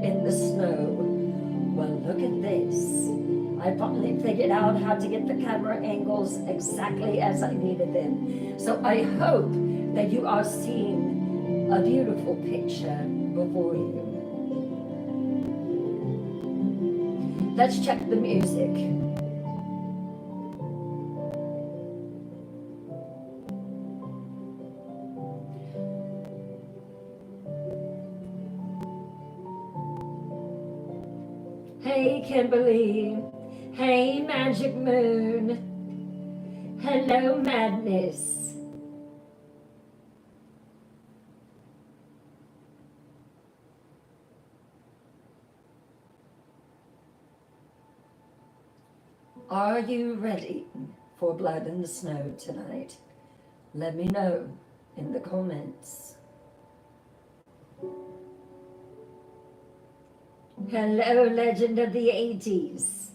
in the snow. Well, look at this. I finally figured out how to get the camera angles exactly as I needed them. So I hope that you are seeing a beautiful picture before you. Let's check the music. Hey, Kimberly. Hey, Magic Moon. Hello, Madness. Are you ready for Blood in the Snow tonight? Let me know in the comments. Hello, legend of the 80s.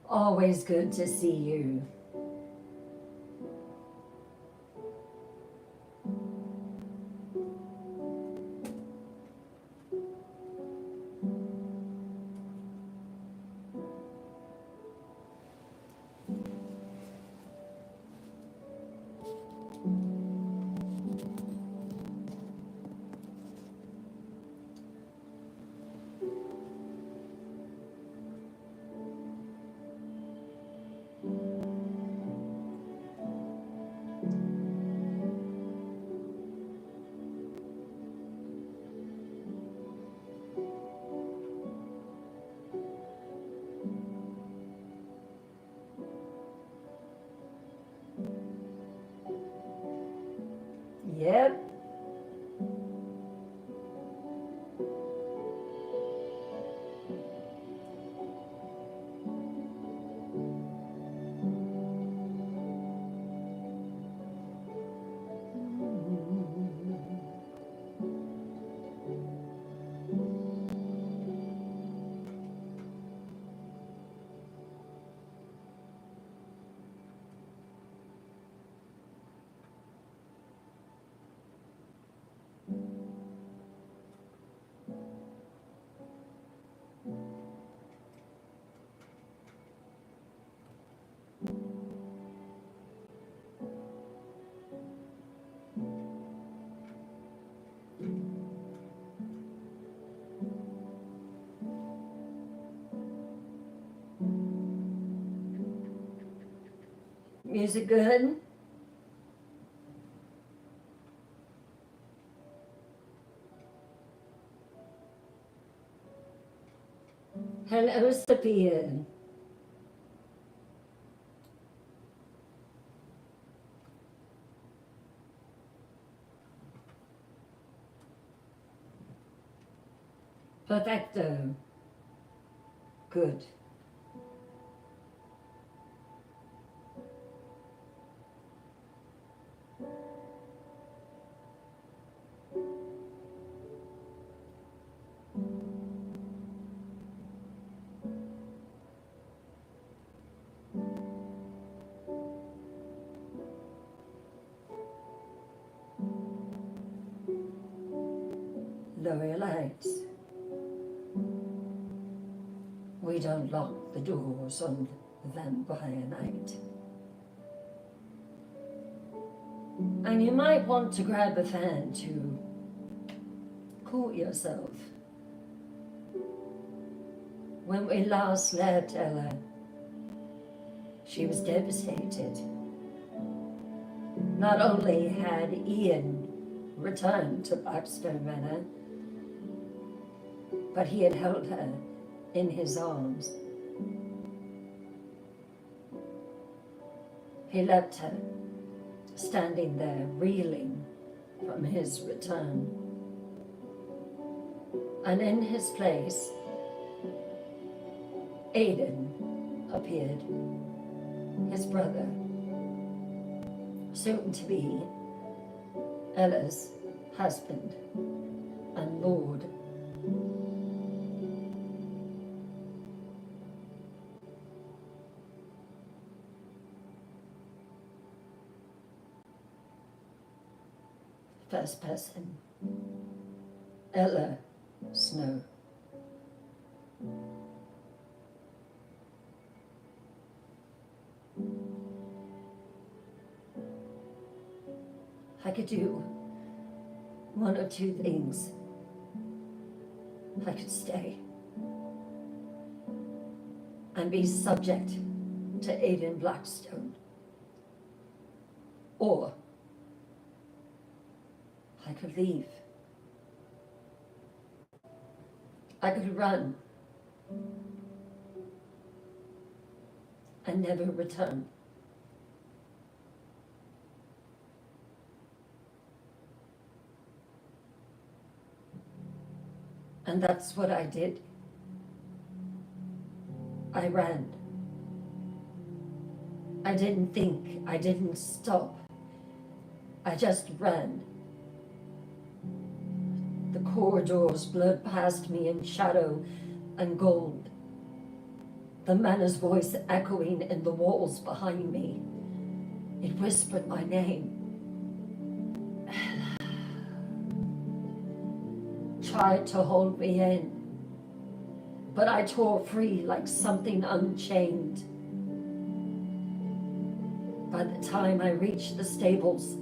Always good to see you. Yep. Music good? Hello, Sophia. Perfecto. Good. Lower your lights. We don't lock the doors on Vampire Night. And you might want to grab a fan to cool yourself. When we last left Ella, she was devastated. Not only had Ian returned to Blackstone Manor, but he had held her in his arms. He left her standing there, reeling from his return. And in his place, Aidan appeared, his brother, soon to be Ella's husband and lord. First person, Ella snow. I could do one or two things. I could stay and be subject to Aiden Blackstone, or I could leave. I could run and never return. And that's what I did. I ran. I didn't think, I didn't stop. I just ran. The corridors blurred past me in shadow and gold. The manor's voice echoing in the walls behind me. It whispered my name. Tried to hold me in, but I tore free like something unchained. By the time I reached the stables,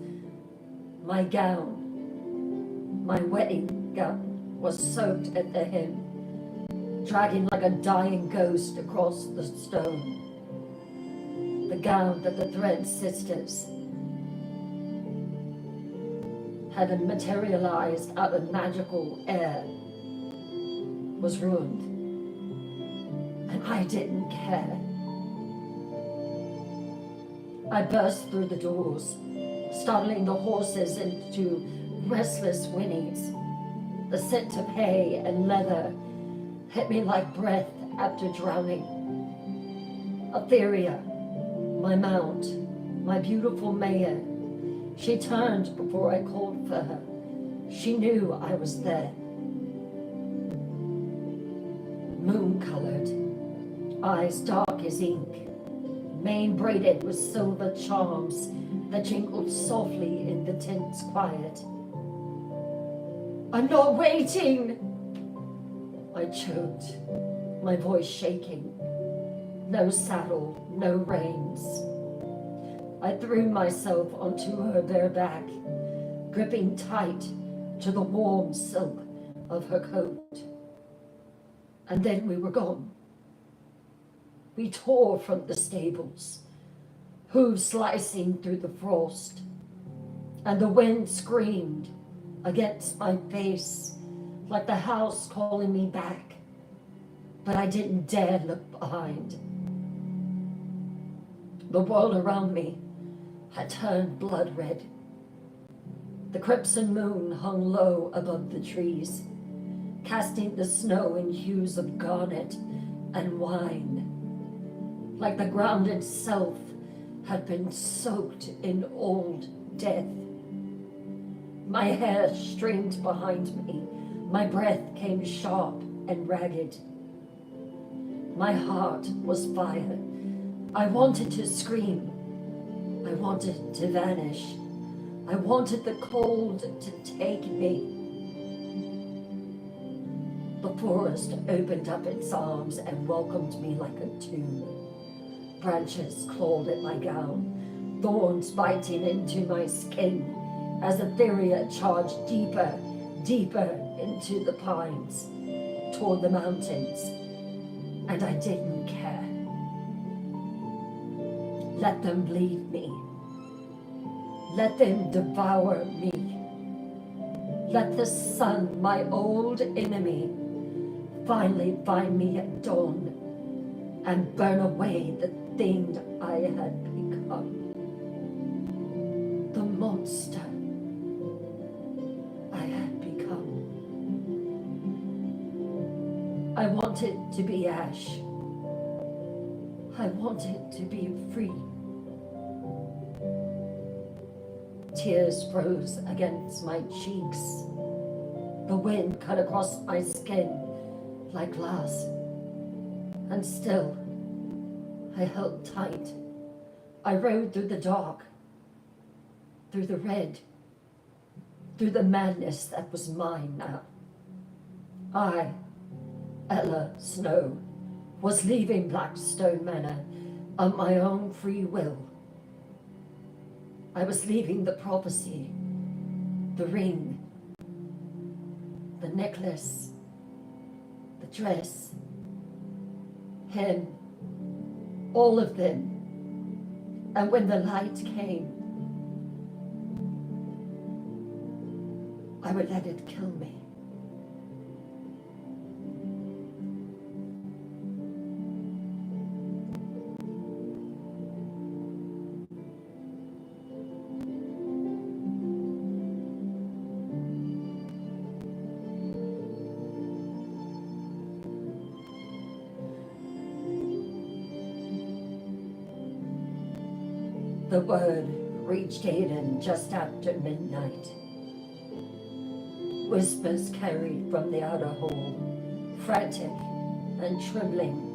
my gown, my wedding gown, was soaked at the hem, dragging like a dying ghost across the stone. The gown that the Thread Sisters had materialized out of magical air was ruined, and I didn't care. I burst through the doors, startling the horses into restless whinnies. The scent of hay and leather hit me like breath after drowning. Etheria, my mount, my beautiful mare, she turned before I called for her. She knew I was there. Moon-colored, eyes dark as ink, mane braided with silver charms that jingled softly in the tense quiet. "I'm not waiting!" I choked, my voice shaking. No saddle, no reins. I threw myself onto her bare back, gripping tight to the warm silk of her coat. And then we were gone. We tore from the stables, hooves slicing through the frost, and the wind screamed against my face like the house calling me back, but I didn't dare look behind. The world around me had turned blood red. The crimson moon hung low above the trees, casting the snow in hues of garnet and wine, like the ground itself had been soaked in old death. My hair streamed behind me, my breath came sharp and ragged. My heart was fire. I wanted to scream. I wanted to vanish. I wanted the cold to take me. The forest opened up its arms and welcomed me like a tomb. Branches clawed at my gown, thorns biting into my skin as Etheria charged deeper, deeper into the pines, toward the mountains, and I didn't care. Let them bleed me. Let them devour me. Let the sun, my old enemy, finally find me at dawn and burn away the thing I had become. The monster I had become. I wanted to be ash. I wanted to be free. Tears froze against my cheeks. The wind cut across my skin like glass. And still, I held tight. I rode through the dark, through the red, through the madness that was mine now. I, Ella Snow, was leaving Blackstone Manor of my own free will. I was leaving the prophecy, the ring, the necklace, the dress, him, all of them. And when the light came, I would let it kill me. The word reached Aiden just after midnight. Whispers carried from the outer hall, frantic and trembling.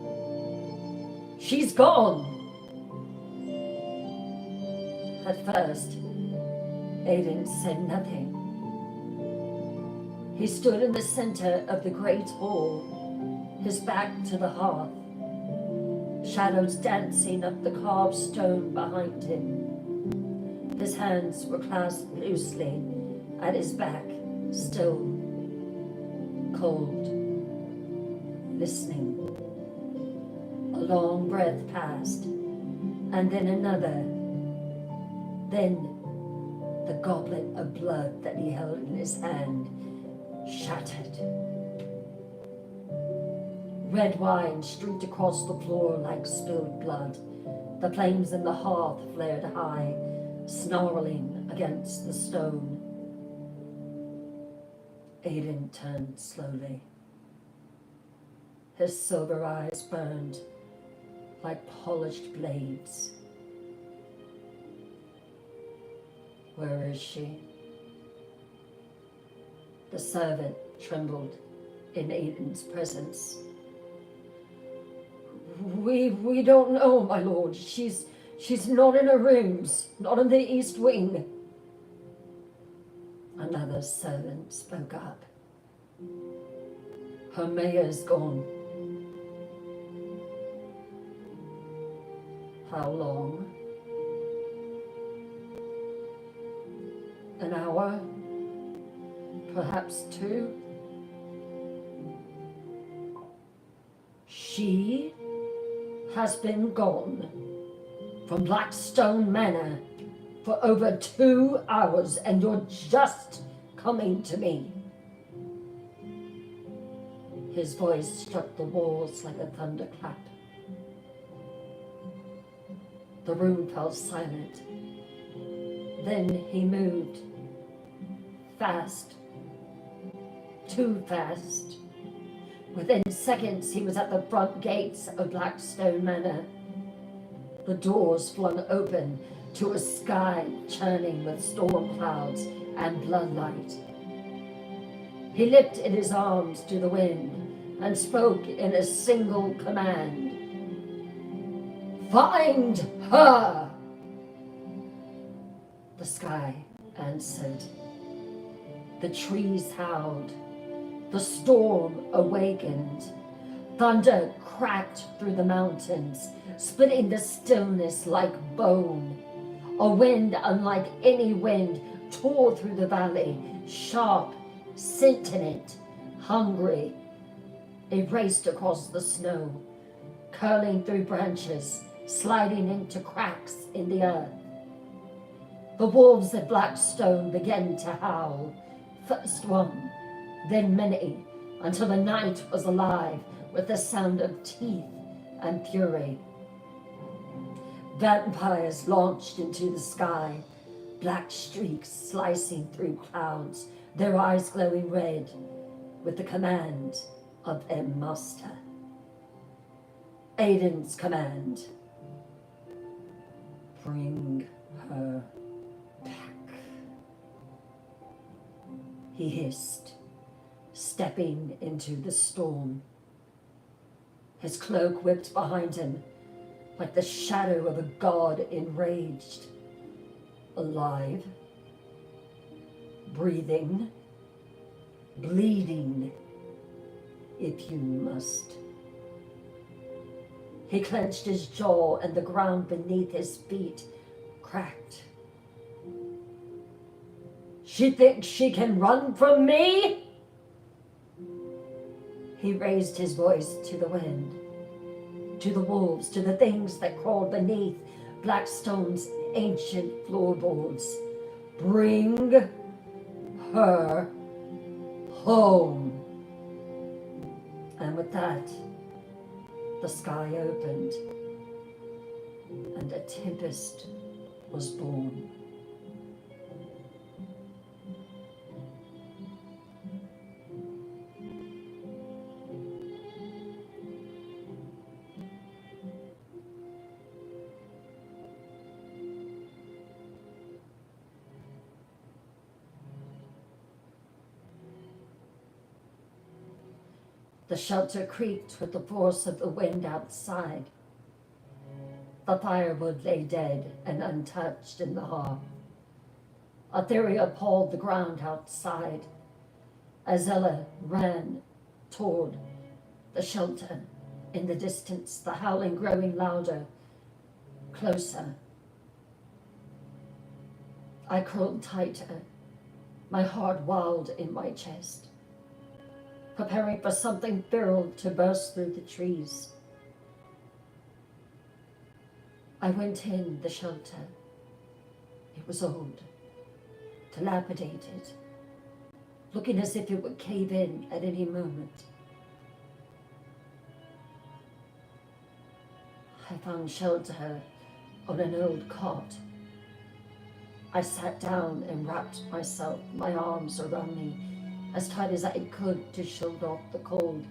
She's gone! At first, Aiden said nothing. He stood in the center of the great hall, his back to the hearth, shadows dancing up the carved stone behind him. His hands were clasped loosely at his back, still, cold, listening. A long breath passed, and then another. Then the goblet of blood that he held in his hand shattered. Red wine streaked across the floor like spilled blood. The flames in the hearth flared high, snarling against the stone. Aiden turned slowly. His silver eyes burned like polished blades. Where is she? The servant trembled in Aiden's presence. We don't know, my lord. She's not in her rooms, not in the east wing. Another servant spoke up. Her mayor's gone. How long? An hour? Perhaps 2? She has been gone from Blackstone Manor for over 2 hours, and you're just coming to me. His voice struck the walls like a thunderclap. The room fell silent. Then he moved. Fast. Too fast. Within seconds, he was at the front gates of Blackstone Manor. The doors flung open to a sky churning with storm clouds and bloodlight. He lifted his arms to the wind and spoke in a single command. Find her! The sky answered. The trees howled. The storm awakened. Thunder cracked through the mountains, splitting the stillness like bone. A wind unlike any wind tore through the valley, sharp, sentient, hungry. It raced across the snow, curling through branches, sliding into cracks in the earth. The wolves at Blackstone began to howl, first one, then many, until the night was alive with the sound of teeth and fury. Vampires launched into the sky, black streaks slicing through clouds, their eyes glowing red with the command of their master. Aiden's command. Bring her back. He hissed, stepping into the storm. His cloak whipped behind him like the shadow of a god enraged. Alive, breathing, bleeding, if you must. He clenched his jaw and the ground beneath his feet cracked. She thinks she can run from me? He raised his voice to the wind, to the wolves, to the things that crawled beneath Blackstone's ancient floorboards. Bring her home. And with that, the sky opened and a tempest was born. The shelter creaked with the force of the wind outside. The firewood lay dead and untouched in the hearth. Etheria pawed the ground outside as Ella ran toward the shelter. In the distance, the howling growing louder, closer. I curled tighter, my heart wild in my chest, preparing for something feral to burst through the trees. I went in the shelter. It was old, dilapidated, looking as if it would cave in at any moment. I found shelter on an old cot. I sat down and wrapped myself, my arms around me, as tight as I could to shield off the cold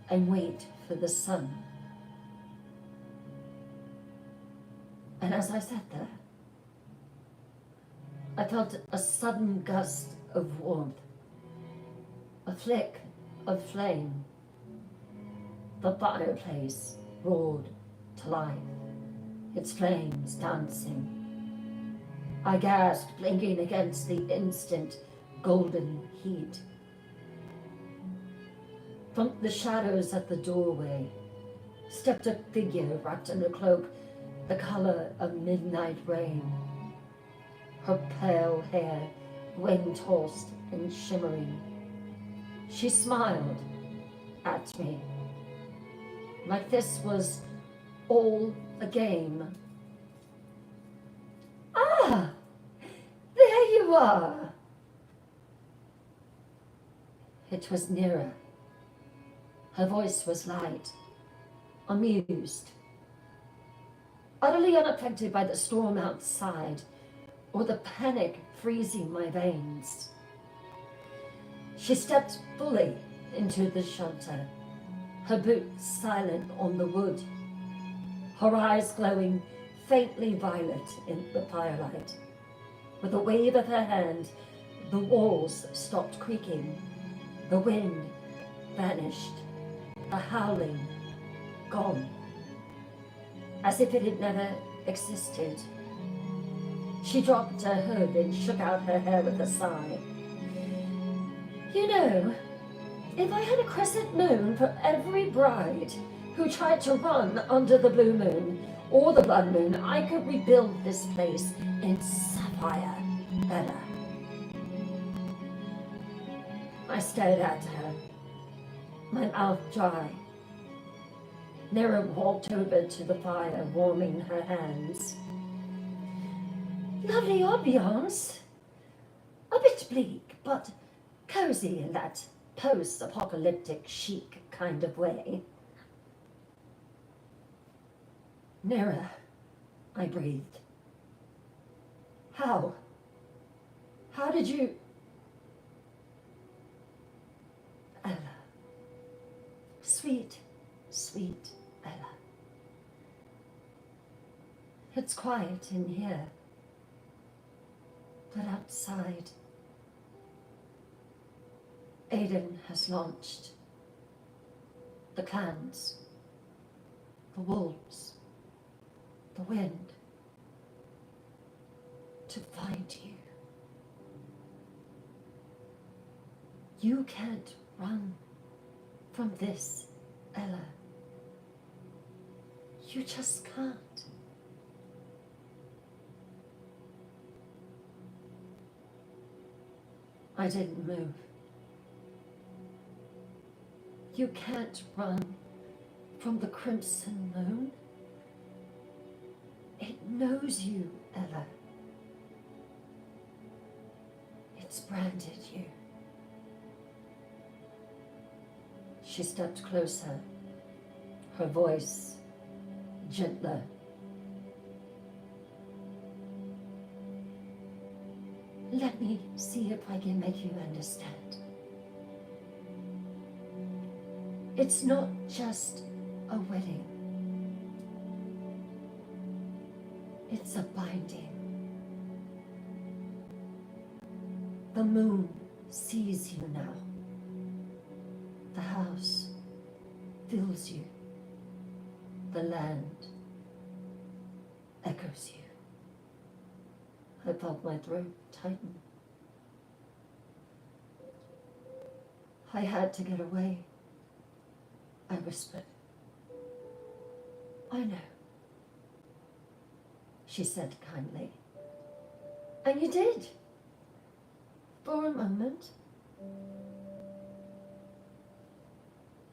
and wait for the sun. And as I sat there, I felt a sudden gust of warmth, a flick of flame. The fireplace roared to life, its flames dancing. I gasped, blinking against the instant golden heat. From the shadows at the doorway stepped a figure wrapped in a cloak the color of midnight rain. Her pale hair wind-tossed and shimmering. She smiled at me like this was all a game. Ah, there you are. It was nearer. Her voice was light, amused, utterly unaffected by the storm outside or the panic freezing my veins. She stepped fully into the shelter, her boots silent on the wood, her eyes glowing faintly violet in the firelight. With a wave of her hand, the walls stopped creaking, the wind vanished, the howling gone, as if it had never existed. She dropped her hood and shook out her hair with a sigh. You know, if I had a crescent moon for every bride who tried to run under the blue moon or the blood moon, I could rebuild this place in sapphire better. I stared at her, my mouth dry. Nera walked over to the fire, warming her hands. Lovely ambiance. A bit bleak, but cozy in that post-apocalyptic chic kind of way. Nera, I breathed. How did you... Ella. Sweet, sweet Ella. It's quiet in here, but outside, Aiden has launched the clans, the wolves, the wind, to find you. You can't run from this, Ella. You just can't. I didn't move. You can't run from the crimson moon. It knows you, Ella. It's branded you. She stepped closer, her voice gentler. Let me see if I can make you understand. It's not just a wedding. It's a binding. The moon sees you now. The house fills you. The land echoes you. I felt my throat tighten. I had to get away, I whispered. I know, she said kindly. And you did. For a moment.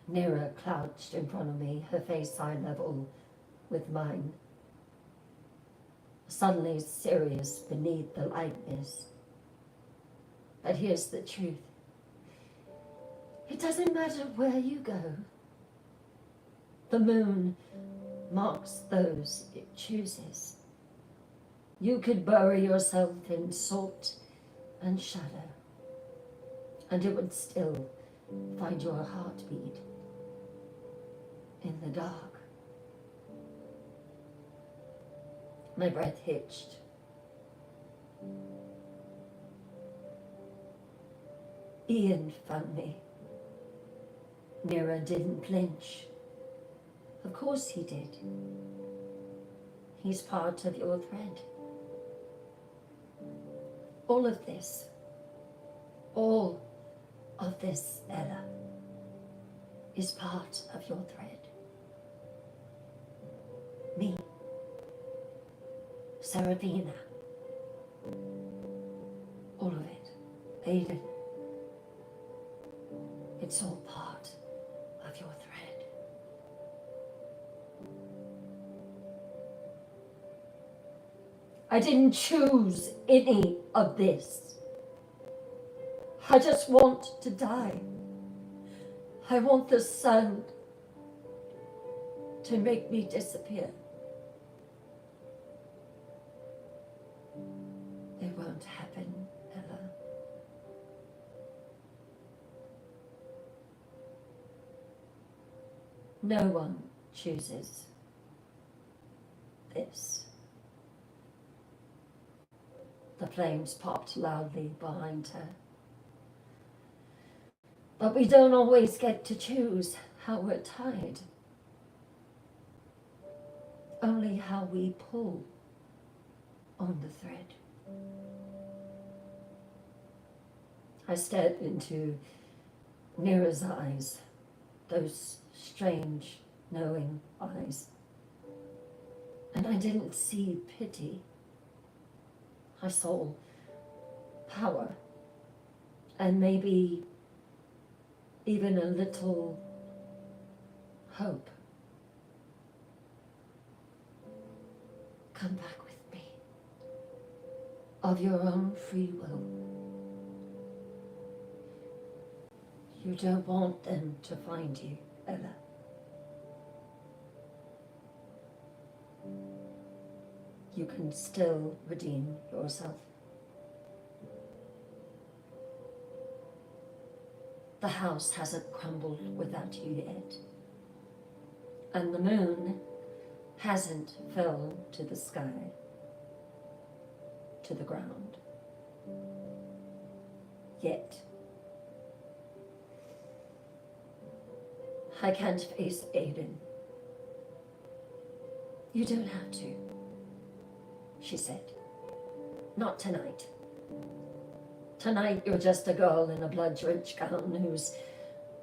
Nera crouched in front of me, her face eye level with mine. Suddenly serious beneath the lightness. But here's the truth. It doesn't matter where you go. The moon marks those it chooses. You could bury yourself in salt and shadow, and it would still find your heartbeat in the dark. My breath hitched. Ian found me. Nera didn't flinch. Of course he did. He's part of your thread. All of this, Ella, is part of your thread. Me, Seraphina, all of it, Aiden, it's all part of your thread. I didn't choose any of this. I just want to die. I want the sun to make me disappear. It won't happen, Ella. No one chooses this. The flames popped loudly behind her. But we don't always get to choose how we're tied. Only how we pull on the thread. I stared into Nera's eyes, those strange, knowing eyes. And I didn't see pity. I saw power, and maybe even a little hope. Come back with me, of your own free will. You don't want them to find you, Ella. You can still redeem yourself. The house hasn't crumbled without you yet. And the moon hasn't fell to the sky, to the ground. Yet. I can't face Aiden. You don't have to, she said. Not tonight. Tonight you're just a girl in a blood-drenched gown who's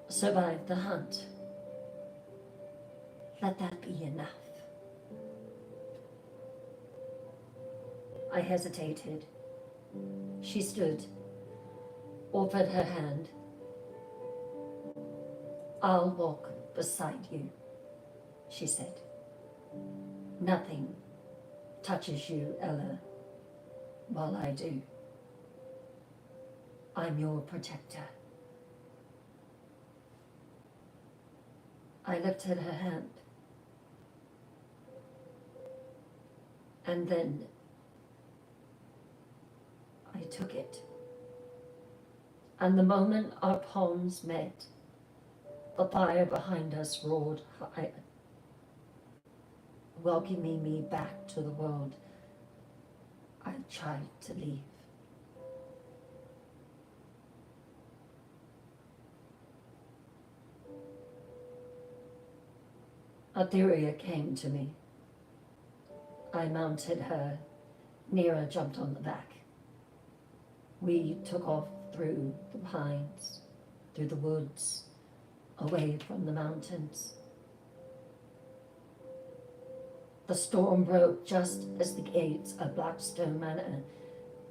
survived the hunt. Let that be enough. I hesitated. She stood, offered her hand. I'll walk beside you, she said. Nothing touches you, Ella, while I do. I'm your protector. I lifted her hand. And then I took it. And the moment our palms met, the fire behind us roared high, welcoming me back to the world I tried to leave. Atheria came to me. I mounted her. Nera jumped on the back. We took off through the pines, through the woods, away from the mountains. The storm broke just as the gates of Blackstone Manor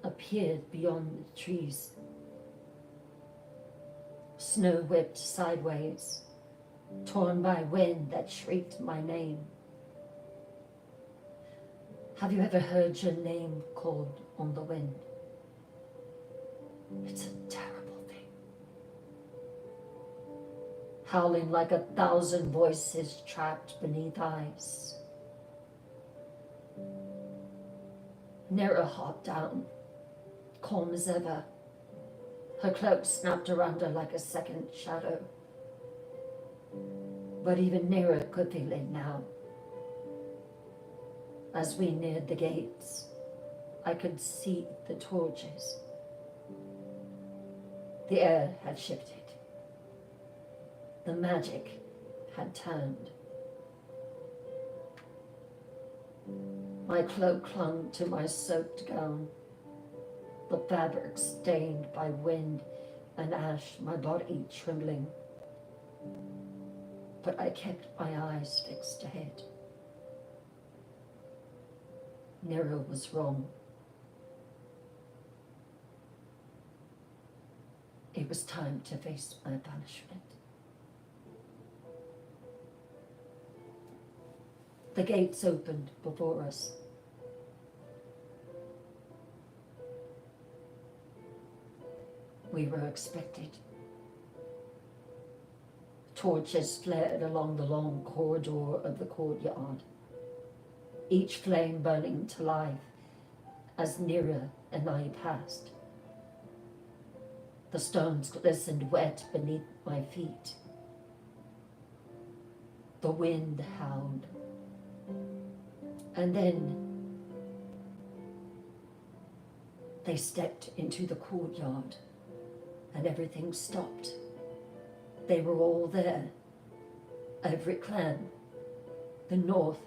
appeared beyond the trees. Snow whipped sideways, torn by wind that shrieked my name. Have you ever heard your name called on the wind? It's a terrible thing. Howling like 1,000 voices trapped beneath ice. Nera hopped down, calm as ever. Her cloak snapped around her like a second shadow. But even Nera could feel it now. As we neared the gates, I could see the torches. The air had shifted. The magic had turned. My cloak clung to my soaked gown, the fabric stained by wind and ash, my body trembling. But I kept my eyes fixed ahead. Nera was wrong. It was time to face my punishment. The gates opened before us. We were expected. Torches flared along the long corridor of the courtyard, each flame burning to life as Nera and I passed. The stones glistened wet beneath my feet. The wind howled. And then they stepped into the courtyard and everything stopped. They were all there. Every clan, the north,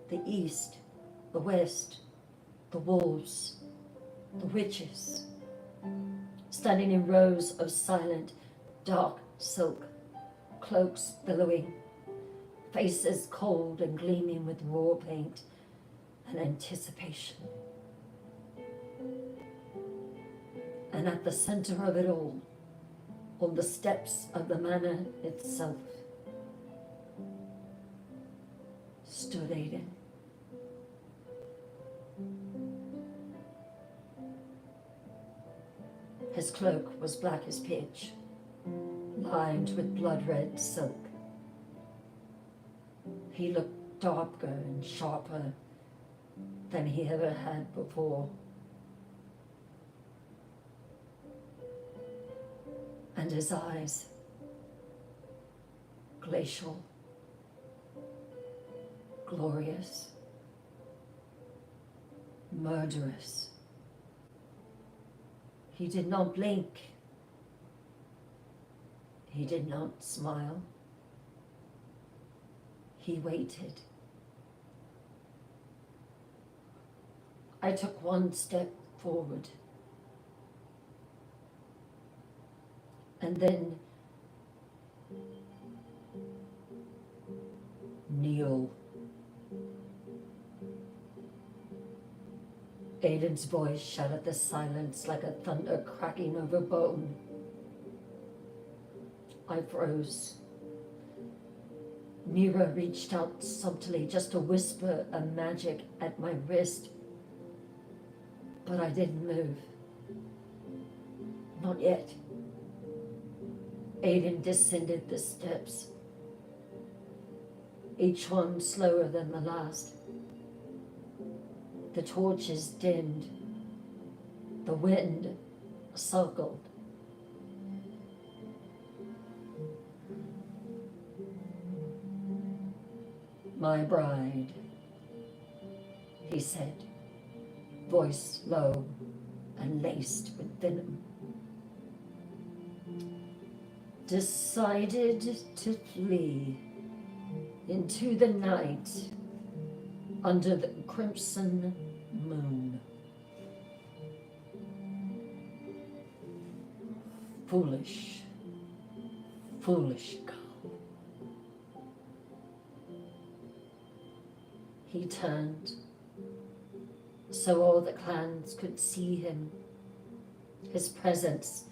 the east, the west, the wolves, the witches, standing in rows of silent, dark silk, cloaks billowing, faces cold and gleaming with war paint and anticipation. And at the center of it all, on the steps of the manor itself, stood Aiden. His cloak was black as pitch, lined with blood-red silk. He looked darker and sharper than he ever had before. And his eyes, glacial, glorious, murderous. He did not blink. He did not smile. He waited. I took one step forward. And then Aiden's voice shattered the silence like a thunder cracking over bone. I froze. Nira reached out subtly just to whisper a magic at my wrist, but I didn't move. Not yet. Aiden descended the steps, each one slower than the last. The torches dimmed. The wind circled. My bride, he said, voice low and laced with venom. Decided to flee into the night under the crimson moon. Foolish, foolish girl. He turned so all the clans could see him, his presence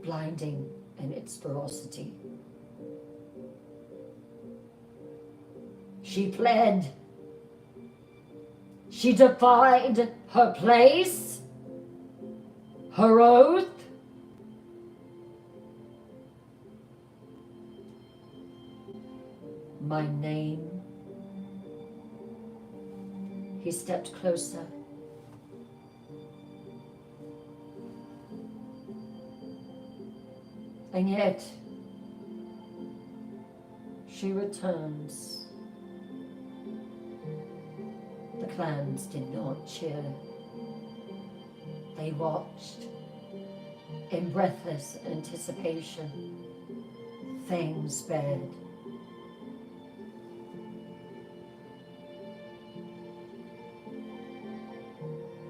blinding in its ferocity. She fled. She defied her place, her oath. My name. He stepped closer. And yet, she returns. The clans did not cheer. They watched in breathless anticipation, fangs bared.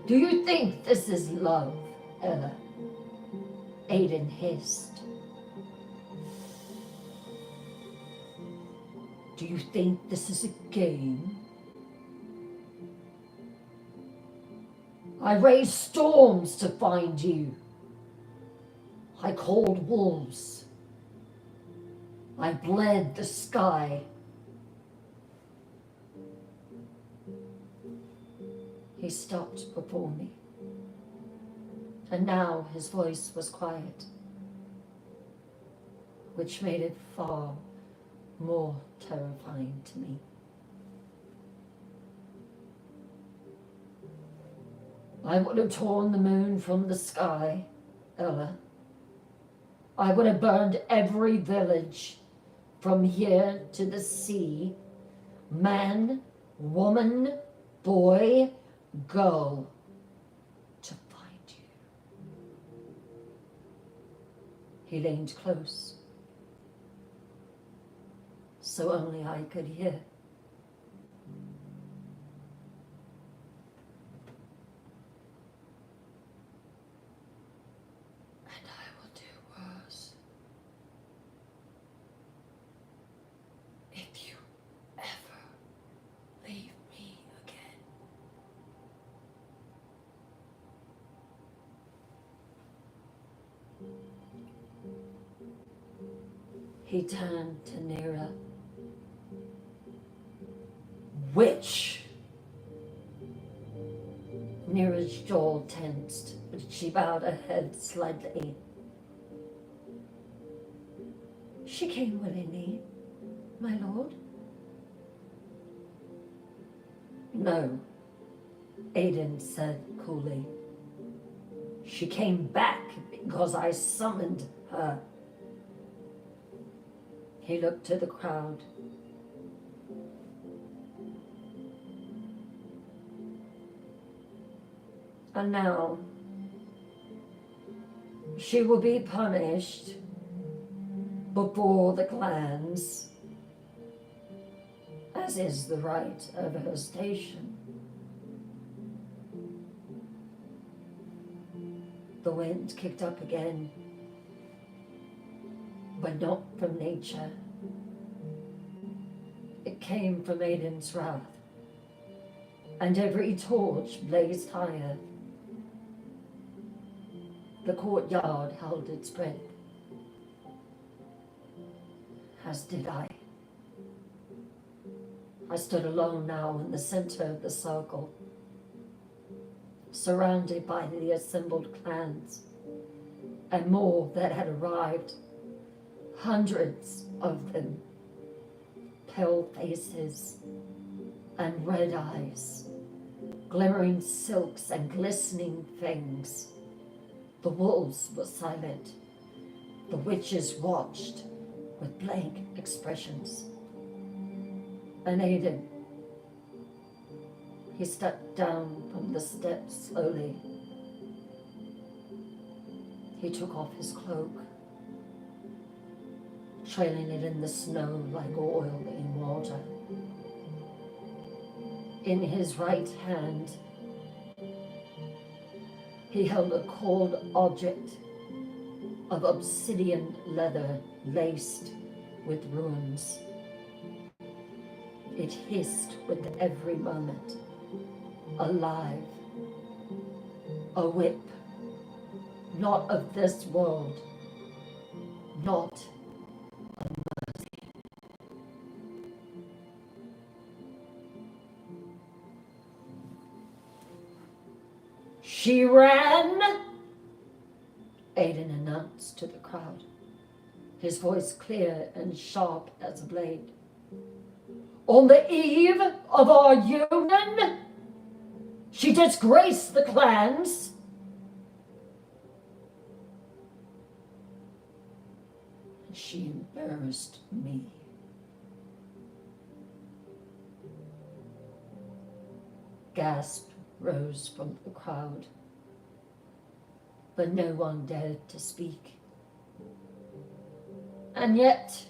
Do you think this is love, Ella? Aiden hissed. Do you think this is a game? I raised storms to find you. I called wolves. I bled the sky. He stopped before me, and now his voice was quiet, which made it far more terrifying to me. I would have torn the moon from the sky, Ella. I would have burned every village from here to the sea, man, woman, boy, girl, to find you. He leaned close, so only I could hear. And I will do worse if you ever leave me again. He turned to Nira. Witch! Nira's jaw tensed, but she bowed her head slightly. She came willingly, my lord. No, Aiden said coolly. She came back because I summoned her. He looked to the crowd. And now, she will be punished before the clans, as is the right of her station. The wind kicked up again, but not from nature. It came from Aiden's wrath. and every torch blazed higher. The courtyard held its breath, as did I. I stood alone now in the center of the circle, surrounded by the assembled clans, and more that had arrived, hundreds of them, pale faces and red eyes, glimmering silks and glistening fangs. The wolves were silent. The witches watched with blank expressions. And Aidan, he stepped down from the steps slowly. He took off his cloak, trailing it in the snow like oil in water. In his right hand, he held a cold object of obsidian leather laced with runes. It hissed with every moment, alive, a whip, not of this world, not a mercy. She ran, Aidan announced to the crowd, his voice clear and sharp as a blade. On the eve of our union, she disgraced the clans. And she embarrassed me. Gasp rose from the crowd, but no one dared to speak. And yet,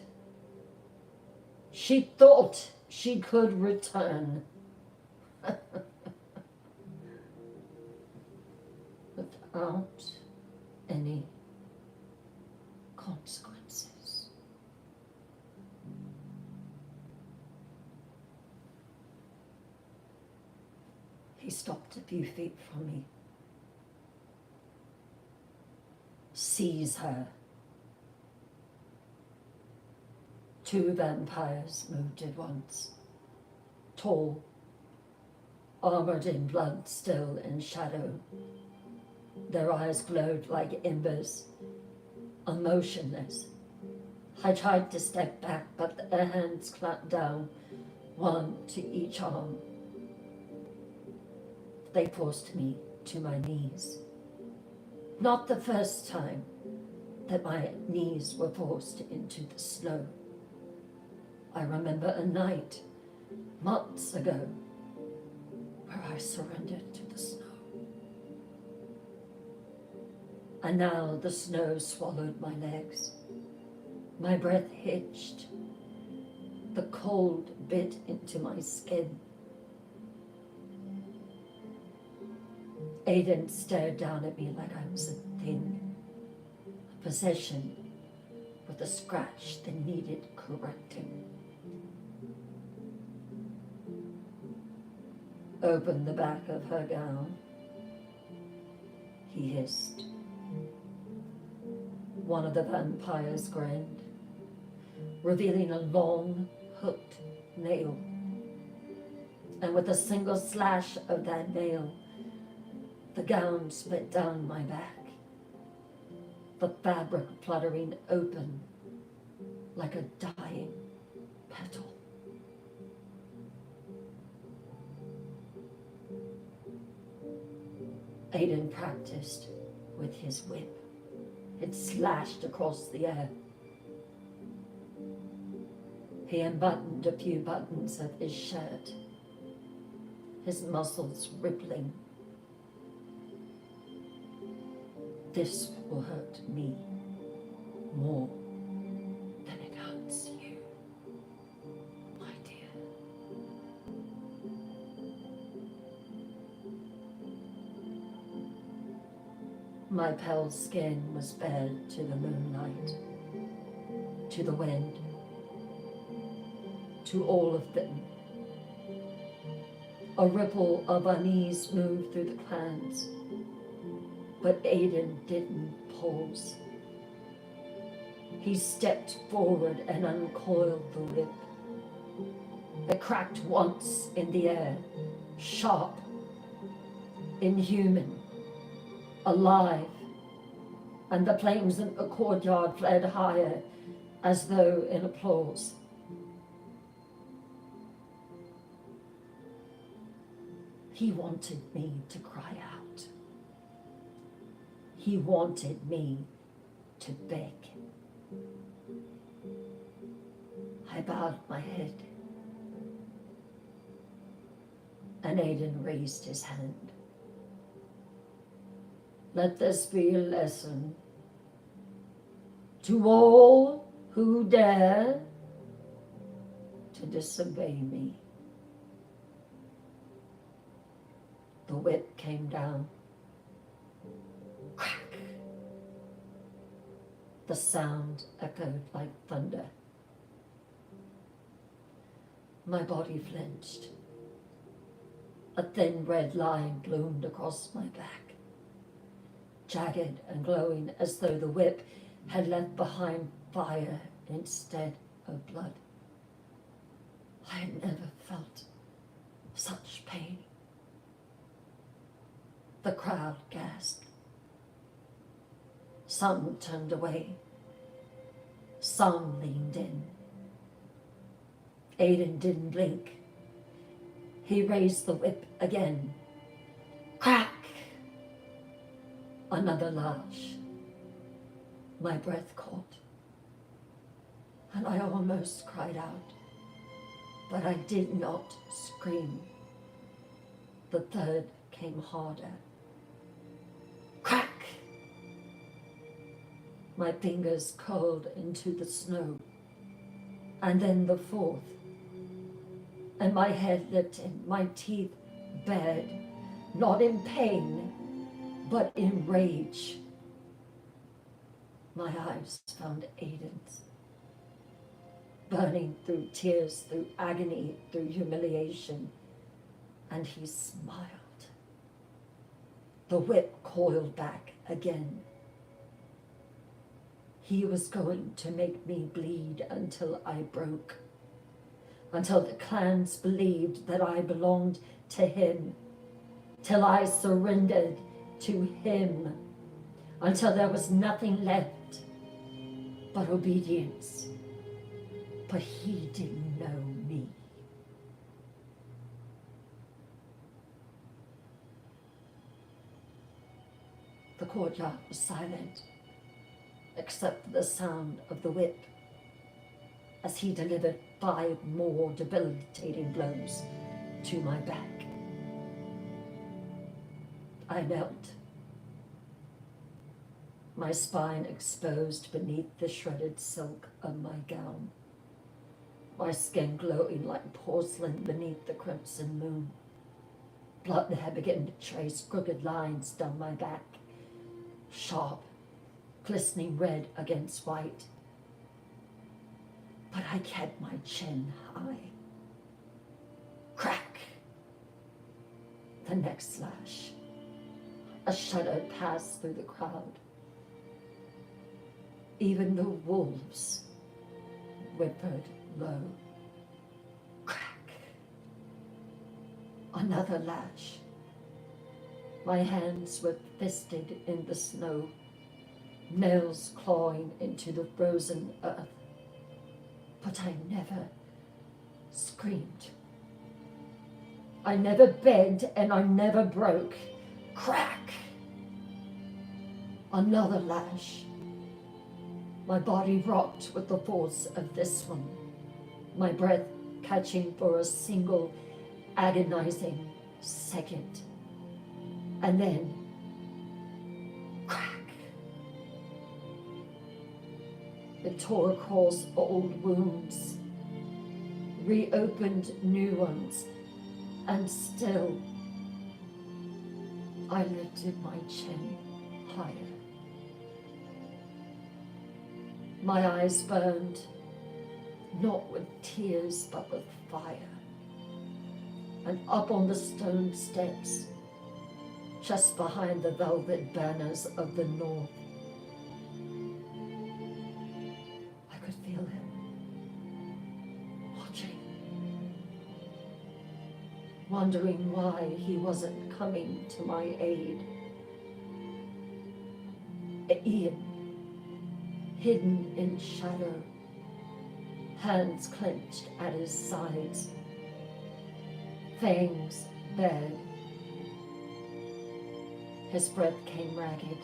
she thought she could return without any consequences. He stopped a few feet from me. Seize her. Two vampires moved at once, tall, armored in blood, still in shadow. Their eyes glowed like embers, emotionless. I tried to step back, but their hands clamped down, one to each arm. They forced me to my knees. Not the first time that my knees were forced into the snow. I remember a night, months ago, where I surrendered to the snow. And now the snow swallowed my legs. My breath hitched. The cold bit into my skin. Aidan stared down at me like I was a thing, a possession with a scratch that needed correcting. Opened the back of her gown, he hissed. One of the vampires grinned, revealing a long, hooked nail. And with a single slash of that nail, the gown split down my back, the fabric fluttering open like a dying petal. Aidan practiced with his whip. It slashed across the air. He unbuttoned a few buttons of his shirt, his muscles rippling. This will hurt me more than it hurts you, my dear. My pale skin was bared to the moonlight, to the wind, to all of them. A ripple of unease moved through the clans, but Aidan didn't pause. He stepped forward and uncoiled the whip. It cracked once in the air, sharp, inhuman, alive, and the flames in the courtyard fled higher as though in applause. He wanted me to cry out. He wanted me to beg. I bowed my head, and Aidan raised his hand. Let this be a lesson to all who dare to disobey me. The whip came down. Crack! The sound echoed like thunder. My body flinched. A thin red line bloomed across my back, jagged and glowing as though the whip had left behind fire instead of blood. I had never felt such pain. The crowd gasped. Some turned away. Some leaned in. Aidan didn't blink. He raised the whip again. Crack! Another lash. My breath caught, and I almost cried out, but I did not scream. The third came harder. Crack! My fingers curled into the snow, and then the fourth, and my head lifted, my teeth bared, not in pain, but in rage. My eyes found Aidan's, burning through tears, through agony, through humiliation, and he smiled. The whip coiled back again. He was going to make me bleed until I broke, until the clans believed that I belonged to him, till I surrendered to him, until there was nothing left but obedience. But he didn't know me. The courtyard was silent, except for the sound of the whip as he delivered 5 more debilitating blows to my back. I knelt, my spine exposed beneath the shredded silk of my gown, my skin glowing like porcelain beneath the crimson moon. Blood had begun to trace crooked lines down my back, sharp, glistening red against white. But I kept my chin high. Crack! The next slash. A shudder passed through the crowd. Even the wolves whimpered low. Crack! Another lash. My hands were fisted in the snow, nails clawing into the frozen earth. But I never screamed. I never begged, and I never broke. Crack! Another lash. My body rocked with the force of this one, my breath catching for a single agonizing second. And then, crack. It tore across old wounds, reopened new ones, and still I lifted my chin higher. My eyes burned, not with tears, but with fire. and up on the stone steps, just behind the velvet banners of the north, I could feel him watching, wondering why he wasn't coming to my aid. Ian, hidden in shadow, hands clenched at his sides, fangs bared. His breath came ragged,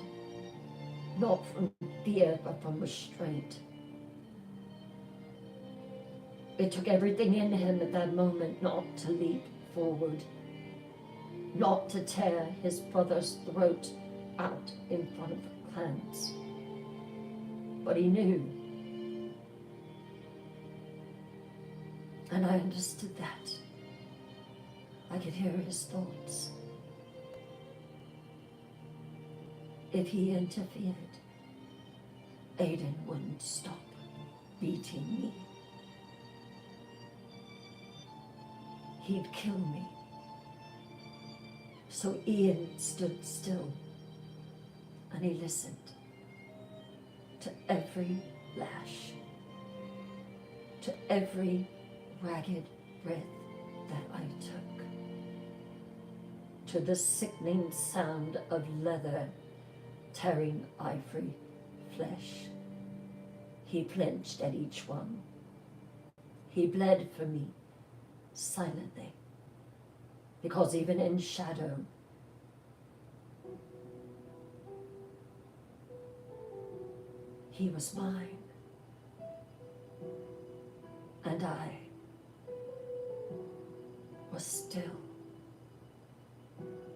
not from fear but from restraint. It took everything in him at that moment not to leap forward, not to tear his brother's throat out in front of the clans. But he knew, and I understood that. I could hear his thoughts. If he interfered, Aiden wouldn't stop beating me. He'd kill me. So Ian stood still, and he listened to every lash, to every ragged breath that I took, to the sickening sound of leather tearing ivory flesh. He flinched at each one. He bled for me silently, because even in shadow, he was mine, and I was still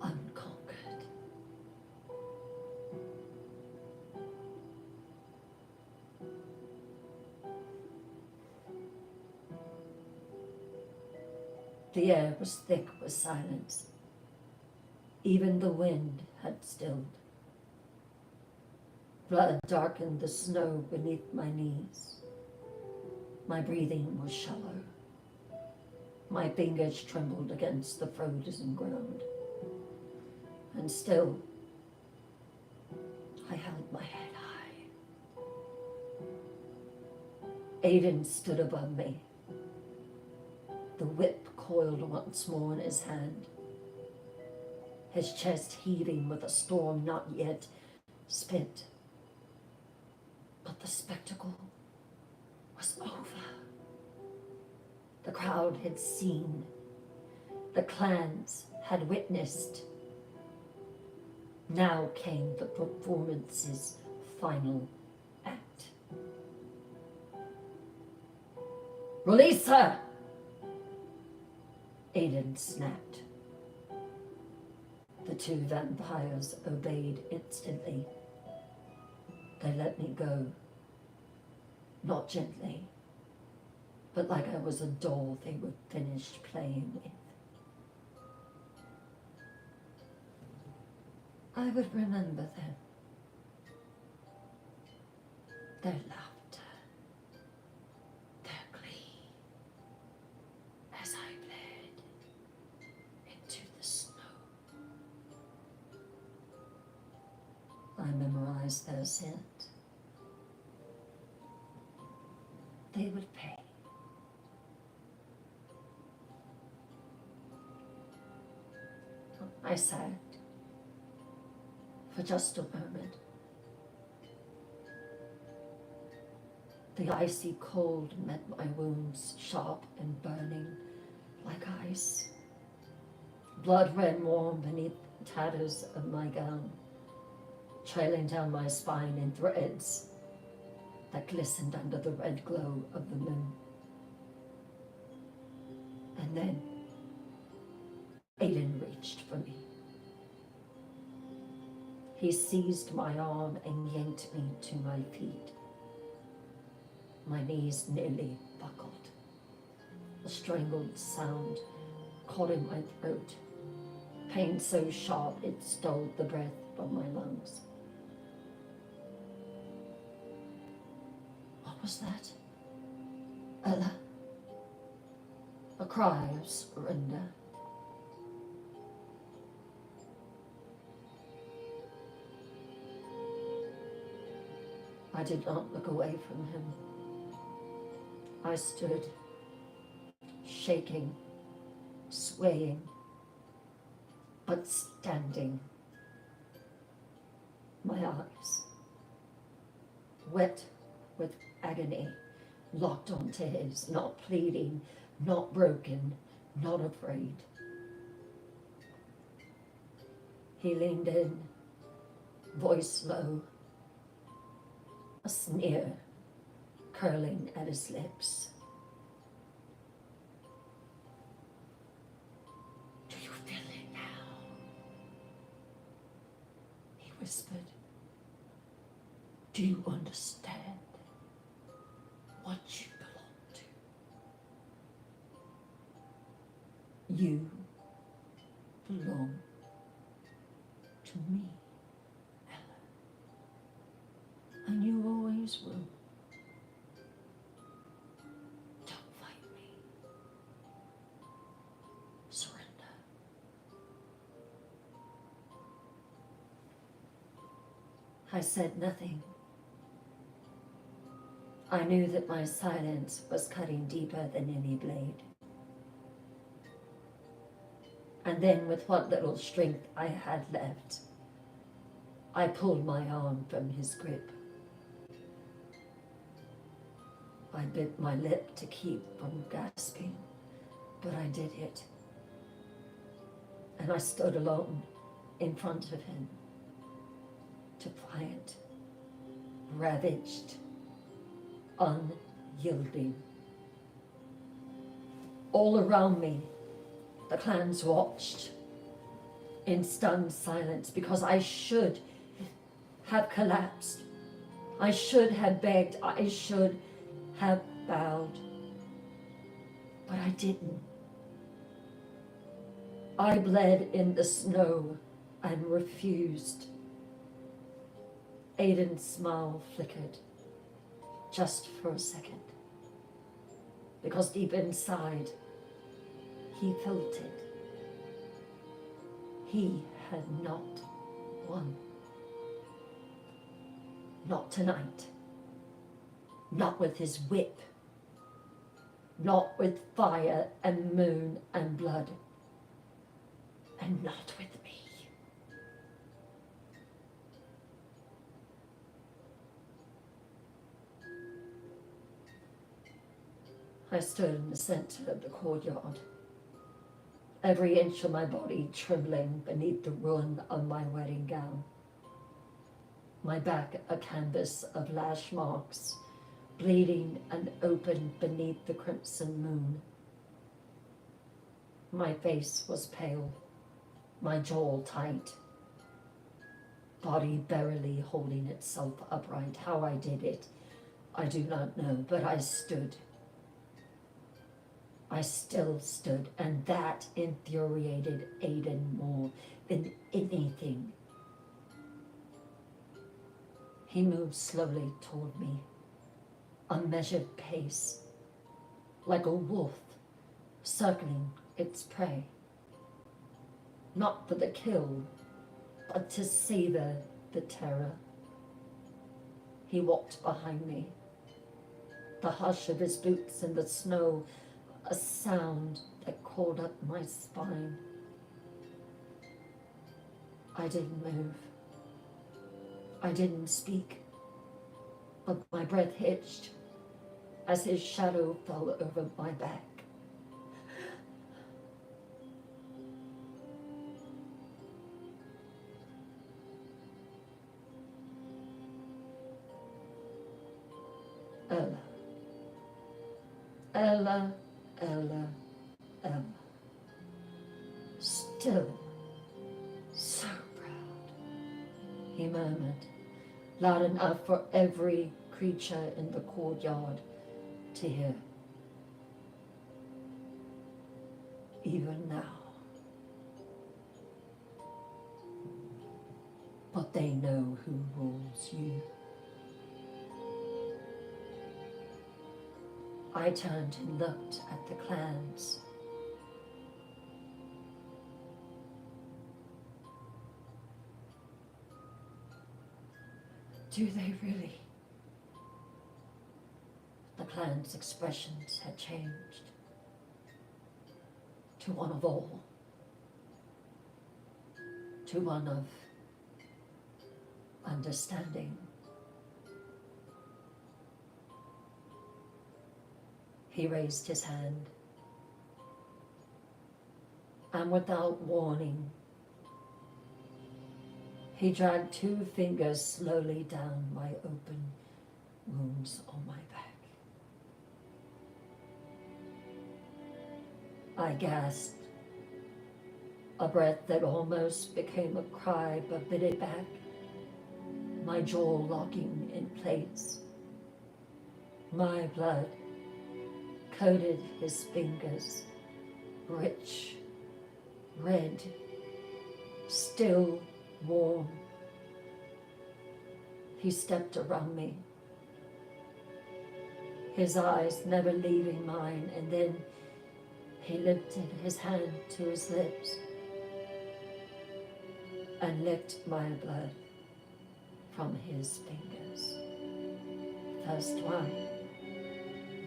unconquered. The air was thick with silence. Even the wind had stilled. Blood darkened the snow beneath my knees. My breathing was shallow. My fingers trembled against the frozen ground. And still, I held my head high. Aiden stood above me, the whip coiled once more in his hand, his chest heaving with a storm not yet spent. But the spectacle was over. The crowd had seen. The clans had witnessed. Now came the performance's final act. Release her! Aiden snapped. The two vampires obeyed instantly. They let me go, not gently, but like I was a doll they were finished playing with. I would remember them, their laughter, their glee, as I bled into the snow. I memorized their scent. They would pay. I sat for just a moment. The icy cold met my wounds, sharp and burning like ice. Blood ran warm beneath the tatters of my gown, trailing down my spine in threads that glistened under the red glow of the moon. And then Aiden reached for me. He seized my arm and yanked me to my feet. My knees nearly buckled. A strangled sound caught in my throat, pain so sharp it stole the breath from my lungs. What was that? Ella? A cry of surrender. I did not look away from him. I stood, shaking, swaying, but standing. My eyes, wet with agony, locked onto his, not pleading, not broken, not afraid. He leaned in, voice low, a sneer curling at his lips. "Do you feel it now?" he whispered. "Do you understand what you belong to? You belong to me, Ella. And you always will. Don't fight me. Surrender." I said nothing. I knew that my silence was cutting deeper than any blade. And then, with what little strength I had left, I pulled my arm from his grip. I bit my lip to keep from gasping, but I did it. And I stood alone in front of him, defiant, ravaged, unyielding. All around me, the clans watched in stunned silence, because I should have collapsed. I should have begged. I should have bowed. But I didn't. I bled in the snow and refused. Aiden's smile flickered, just for a second, because deep inside, he felt it. He had not won. Not tonight. Not with his whip. Not with fire and moon and blood. And not with me. I stood in the center of the courtyard, every inch of my body trembling beneath the ruin of my wedding gown. My back a canvas of lash marks, bleeding and open beneath the crimson moon. My face was pale, my jaw tight, body barely holding itself upright. How I did it, I do not know, but I stood. I still stood, and that infuriated Aiden more than anything. He moved slowly toward me, a measured pace, like a wolf circling its prey. Not for the kill, but to savor the terror. He walked behind me, the hush of his boots in the snow, a sound that called up my spine. I didn't move. I didn't speak, but my breath hitched as his shadow fell over my back. Ella, Ella, Ella, Ella. Still so proud, he murmured, loud enough for every creature in the courtyard to hear. Even now. But they know who rules you. I turned and looked at the clans. Do they really plant's expressions had changed to one of awe, to one of understanding. He raised his hand, and without warning, he dragged 2 fingers slowly down my open wounds on my back. I gasped, a breath that almost became a cry but bit it back, my jaw locking in place. My blood coated his fingers, rich, red, still warm. He stepped around me, his eyes never leaving mine, and then he lifted his hand to his lips and licked my blood from his fingers. First one,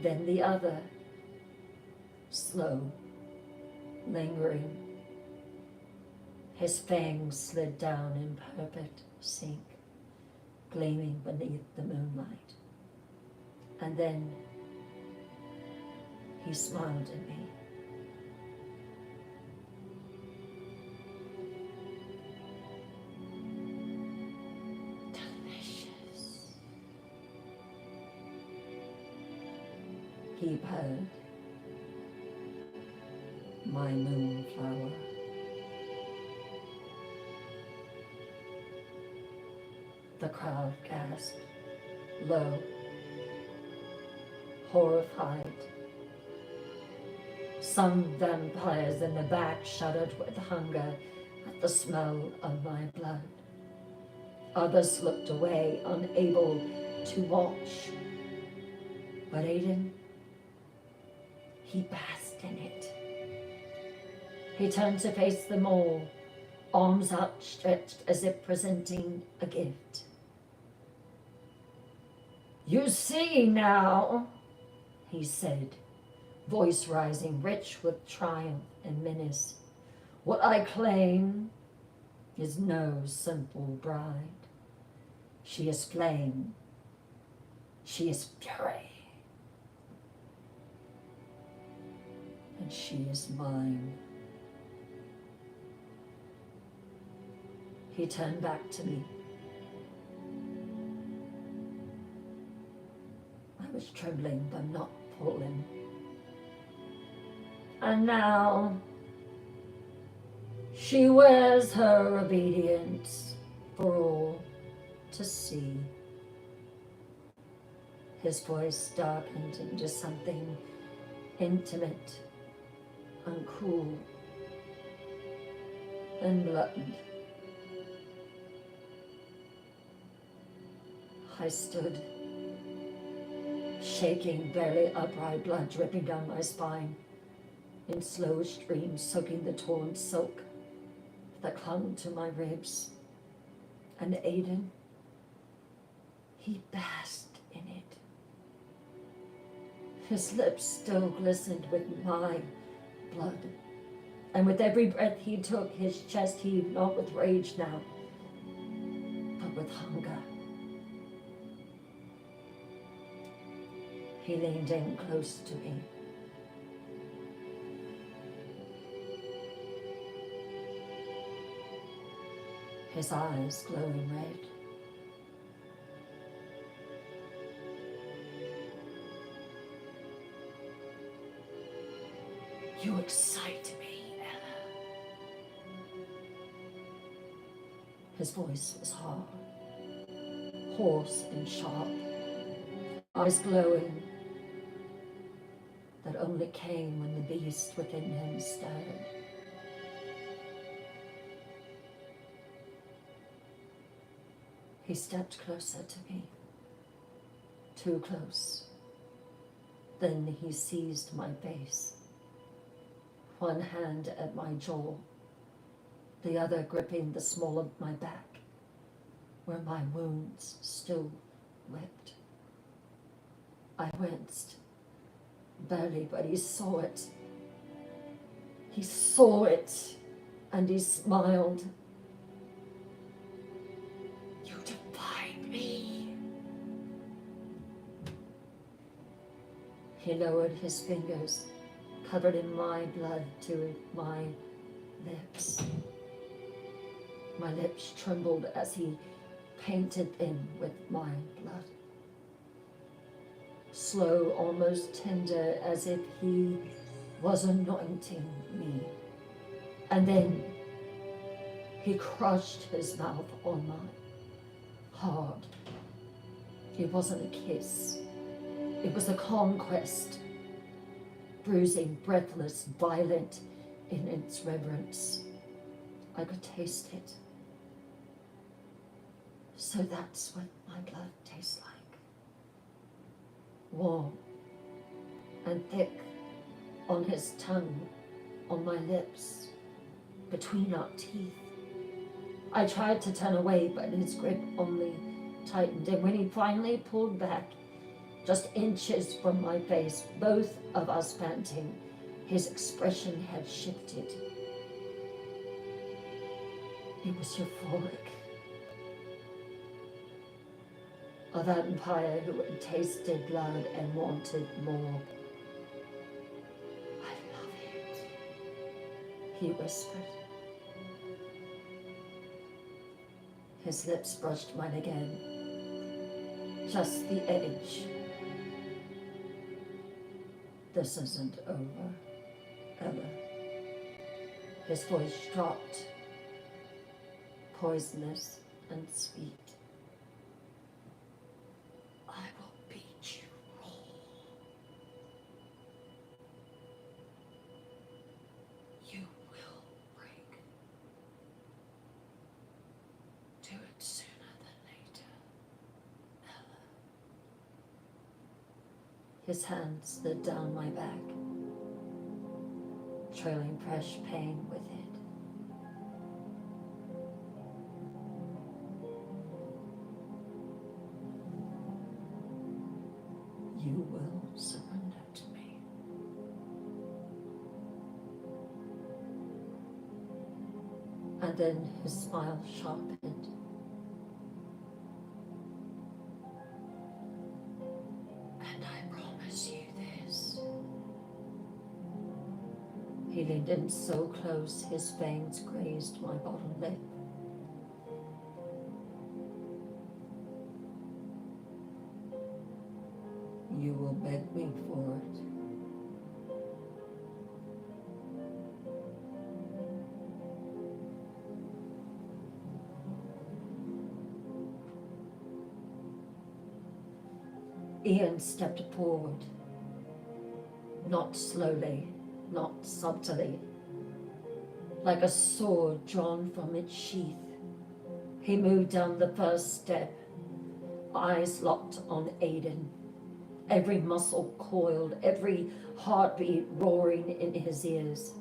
then the other, slow, lingering. His fangs slid down in perfect sync, gleaming beneath the moonlight. And then he smiled at me. Delicious. He purred, my moonflower. The crowd gasped, low, horrified. Some vampires in the back shuddered with hunger at the smell of my blood. Others looked away, unable to watch. But Aiden, he basked in it. He turned to face them all, arms outstretched as if presenting a gift. You see now, he said, voice rising, rich with triumph and menace. What I claim is no simple bride. She is flame. She is fury. And she is mine. He turned back to me. I was trembling but not falling. And now she wears her obedience for all to see. His voice darkened into something intimate, uncool, and blunted. I stood, shaking, barely upright, blood dripping down my spine in slow streams, soaking the torn silk that clung to my ribs. And Aiden, he basked in it. His lips still glistened with my blood, and with every breath he took, his chest heaved, not with rage now, but with hunger. He leaned in close to me. His eyes glowing red. You excite me, Ella. His voice was hard, hoarse and sharp, eyes glowing, that only came when the beast within him stirred. He stepped closer to me, too close. Then he seized my face, one hand at my jaw, the other gripping the small of my back, where my wounds still wept. I winced. Barely, but he saw it. He saw it, and he smiled. You defied me. He lowered his fingers, covered in my blood, to my lips. My lips trembled as he painted them with my blood. Slow, almost tender, as if he was anointing me. And then he crushed his mouth on mine, hard. It wasn't a kiss. It was a conquest, bruising, breathless, violent in its reverence. I could taste it. So that's what my blood tastes like. Warm and thick on his tongue, on my lips, between our teeth. I tried to turn away, but his grip only tightened, and when he finally pulled back, just inches from my face, both of us panting, his expression had shifted. He was euphoric. A vampire who had tasted blood and wanted more. I love it, he whispered. His lips brushed mine again. Just the edge. This isn't over, Ella. His voice dropped, poisonous and sweet. I will beat you raw. You will break. Do it sooner than later, Ella. His hand slid down my back, trailing fresh pain with it. You will surrender to me. And then his smile sharpened. And I promise you this. He leaned in so close, his fangs grazed my bottom lip. You will beg me for it. Ian stepped forward, not slowly, not subtly, like a sword drawn from its sheath. He moved down the first step, eyes locked on Aiden, every muscle coiled, every heartbeat roaring in his ears.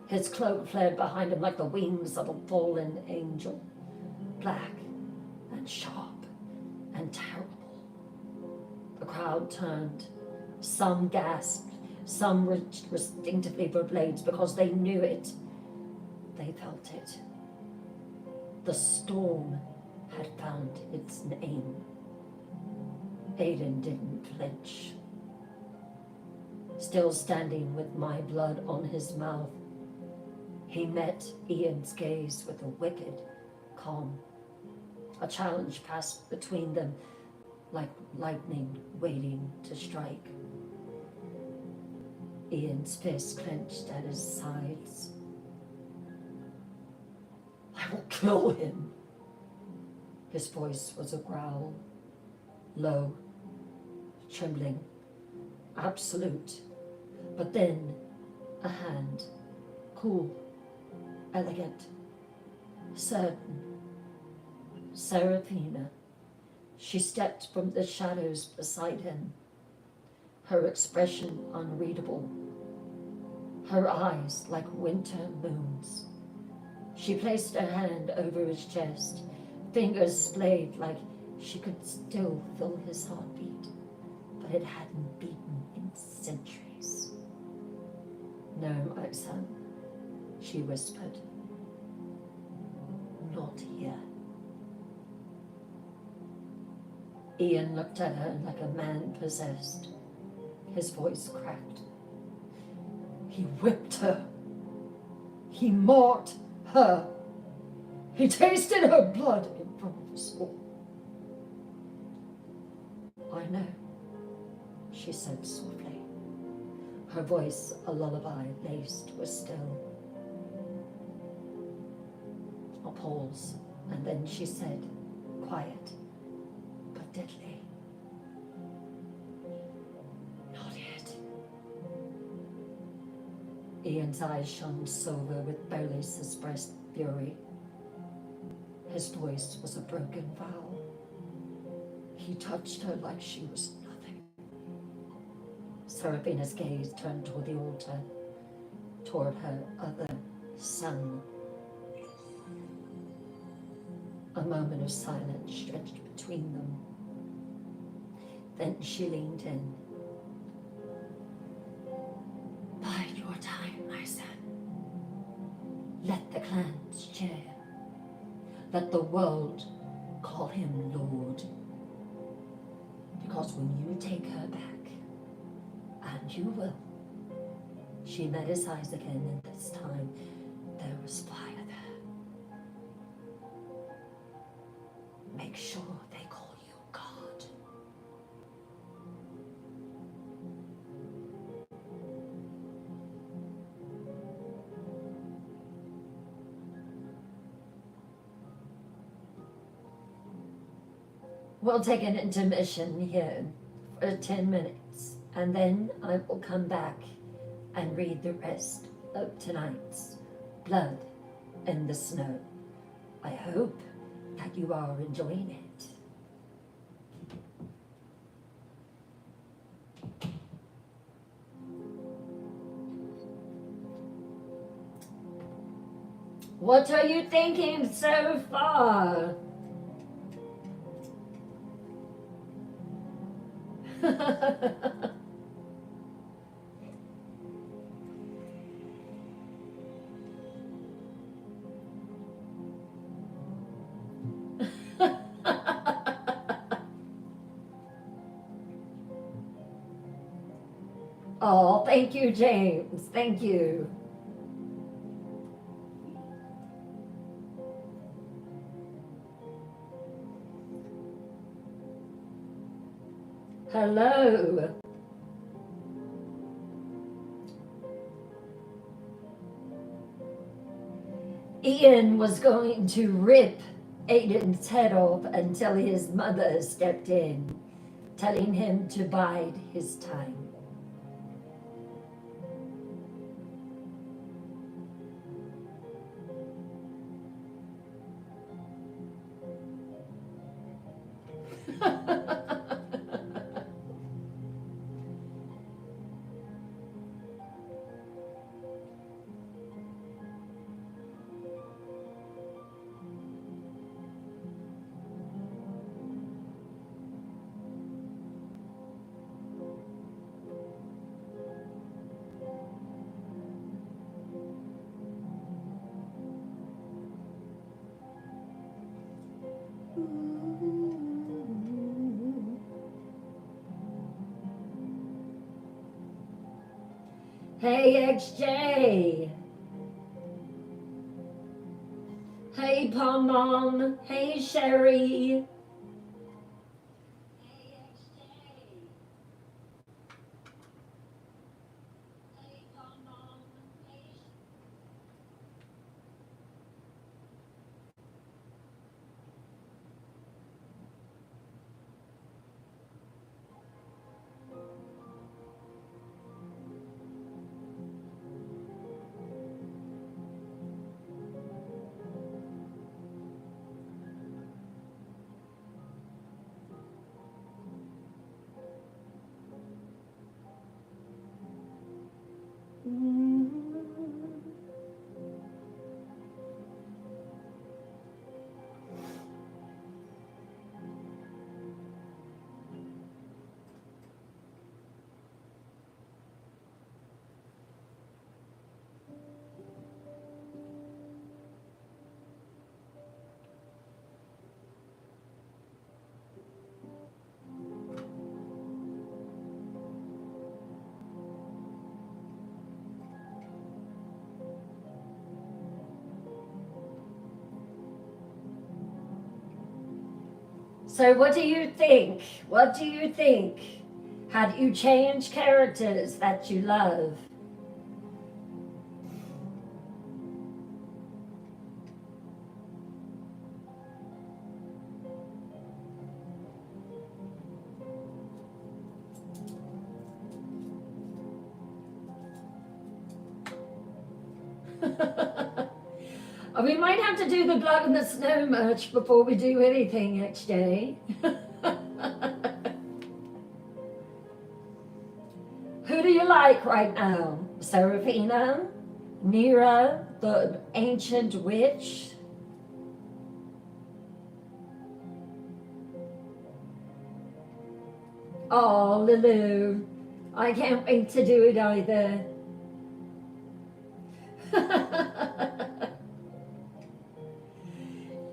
His cloak flared behind him like the wings of a fallen angel, black and sharp and terrible. The crowd turned. Some gasped, some reached instinctively for blades because they knew it. They felt it. The storm had found its name. Aiden didn't flinch. Still standing with my blood on his mouth, he met Ian's gaze with a wicked calm. A challenge passed between them like lightning waiting to strike. Ian's fist clenched at his sides. I will kill him. His voice was a growl, low, trembling, absolute. But then a hand, cool, elegant, certain. Seraphina. She stepped from the shadows beside him, her expression unreadable, her eyes like winter moons. She placed her hand over his chest, fingers splayed like she could still feel his heartbeat. but it hadn't beaten in centuries. No, my son, she whispered. Not here. Ian looked at her like a man possessed. His voice cracked. He whipped her. He marked her. He tasted her blood in front of us all. I know, she said softly, her voice a lullaby laced with still. A pause, and then she said, quiet but deadly, not yet. Ian's eyes shone silver with Bolis's breast fury. His voice was a broken vow. He touched her like she was nothing. Seraphina's gaze turned toward the altar, toward her other son. A moment of silence stretched between them. Then she leaned in. Bide your time, my son. Let the clans cheer. Let the world call him Lord. Because when you take her back, and you will, she met his eyes again, and this time there was fire there. Make sure they call you God. We'll take an intermission here for 10 minutes, and then I will come back and read the rest of tonight's Blood in the Snow. I hope that you are enjoying it. What are you thinking so far? Oh, thank you, James. Thank you. Hello. Ian was going to rip Aiden's head off until his mother stepped in, telling him to bide his time. Hey, XJ. Hey, Pom Mom. Hey, Sherry. So what do you think? What do you think? How do you change characters that you love? We might have to do the Blood in the Snow merch before we do anything, XJ. Who do you like right now? Seraphina? Nera, the ancient witch? Oh, Lulu, I can't wait to do it either.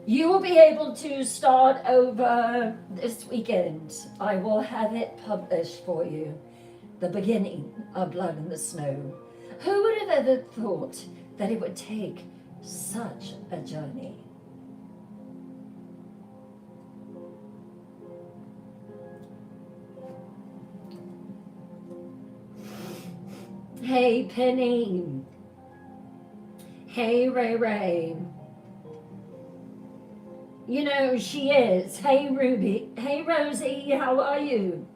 You will be able to start over this weekend. I will have it published for you. The beginning of Blood in the Snow. Who would have ever thought that it would take such a journey? Hey, Penny. Hey, Ray Ray. You know, she is. Hey, Ruby. Hey, Rosie. How are you?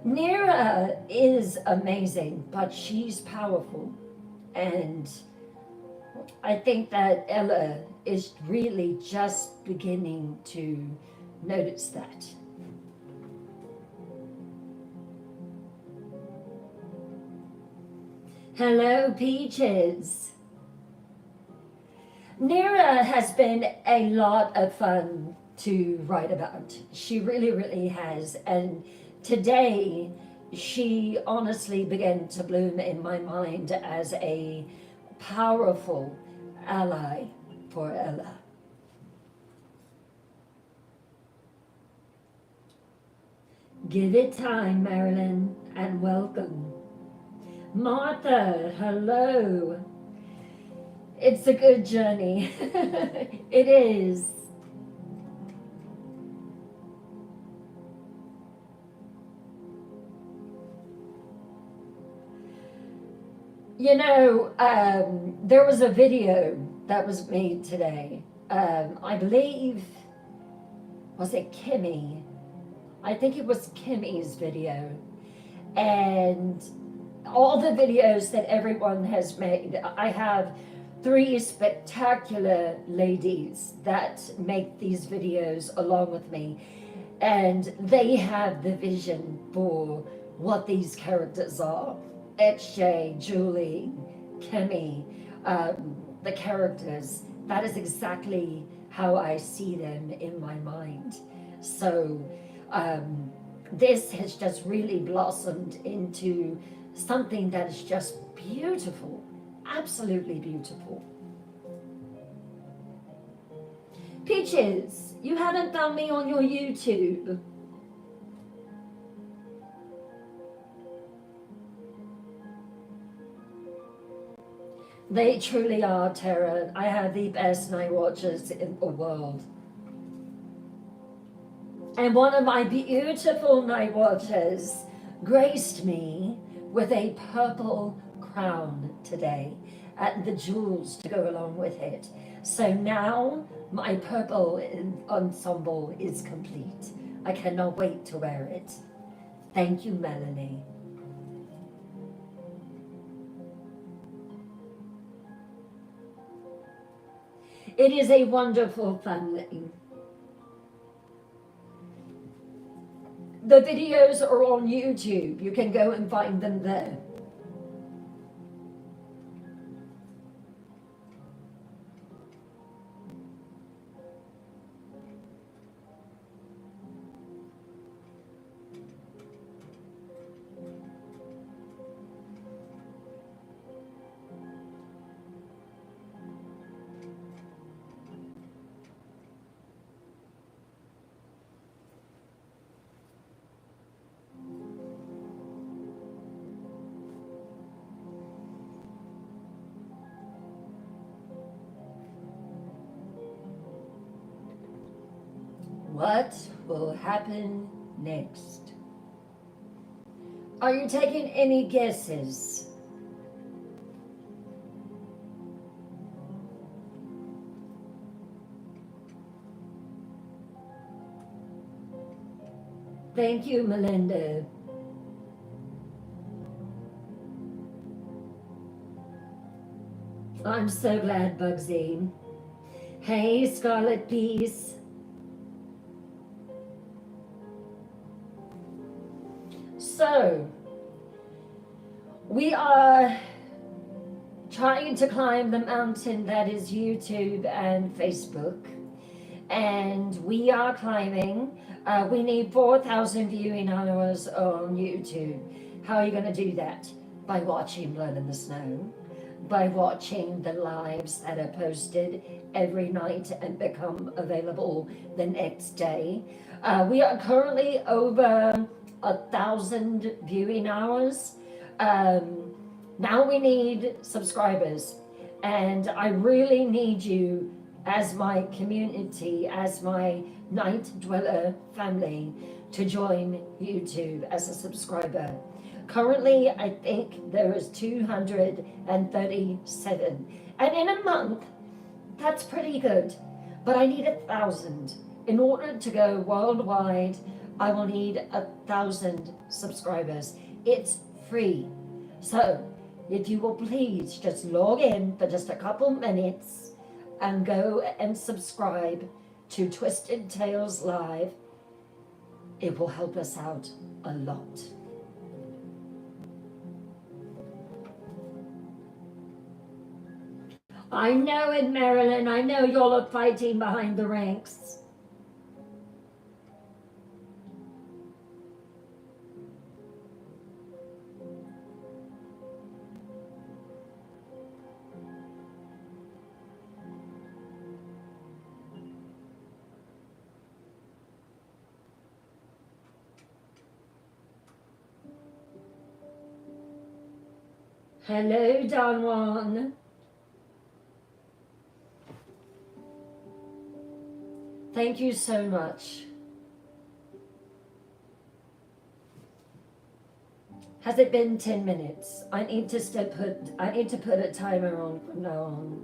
Nera is amazing, but she's powerful. And I think that Ella is really just beginning to notice that. Hello, Peaches. Nera has been a lot of fun to write about. She really, really has. And today, she honestly began to bloom in my mind as a powerful ally for Ella. Give it time, Marilyn, and welcome. Martha, hello. It's a good journey. It is. You know, there was a video that was made today. I believe, was it Kimmy? I think it was Kimmy's video. And all the videos that everyone has made, I have 3 spectacular ladies that make these videos along with me. And they have the vision for what these characters are. XJ, Julie, Kimmy, the characters. That is exactly how I see them in my mind. So this has just really blossomed into something that is just beautiful, absolutely beautiful. Peaches, you haven't found me on your YouTube. They truly are, Tara. I have the best night watchers in the world. And one of my beautiful night watchers graced me with a purple crown today and the jewels to go along with it. So now my purple ensemble is complete. I cannot wait to wear it. Thank you, Melanie. It is a wonderful family. The videos are on YouTube. You can go and find them there. what will happen next? Are you taking any guesses? Thank you, Melinda. I'm so glad, Bugsy. Hey, Scarlet Peace. So, we are trying to climb the mountain that is YouTube and Facebook. And we are climbing. We need 4,000 viewing hours on YouTube. How are you going to do that? By watching Blood in the Snow, by watching the lives that are posted every night and become available the next day. We are currently over 1,000 viewing hours. Now we need subscribers, and I really need you as my community, as my Night Dweller family, to join YouTube as a subscriber. Currently, I think there is 237, and in a month, that's pretty good, but I need 1,000. In order to go worldwide, I will need 1,000 subscribers. It's free. So, if you will please just log in for just a couple minutes and go and subscribe to Twisted Tales Live, it will help us out a lot. I know it, Marilyn. I know y'all are fighting behind the ranks. Hello, Don Juan. Thank you so much. Has it been 10 minutes? I need to put a timer on from now on.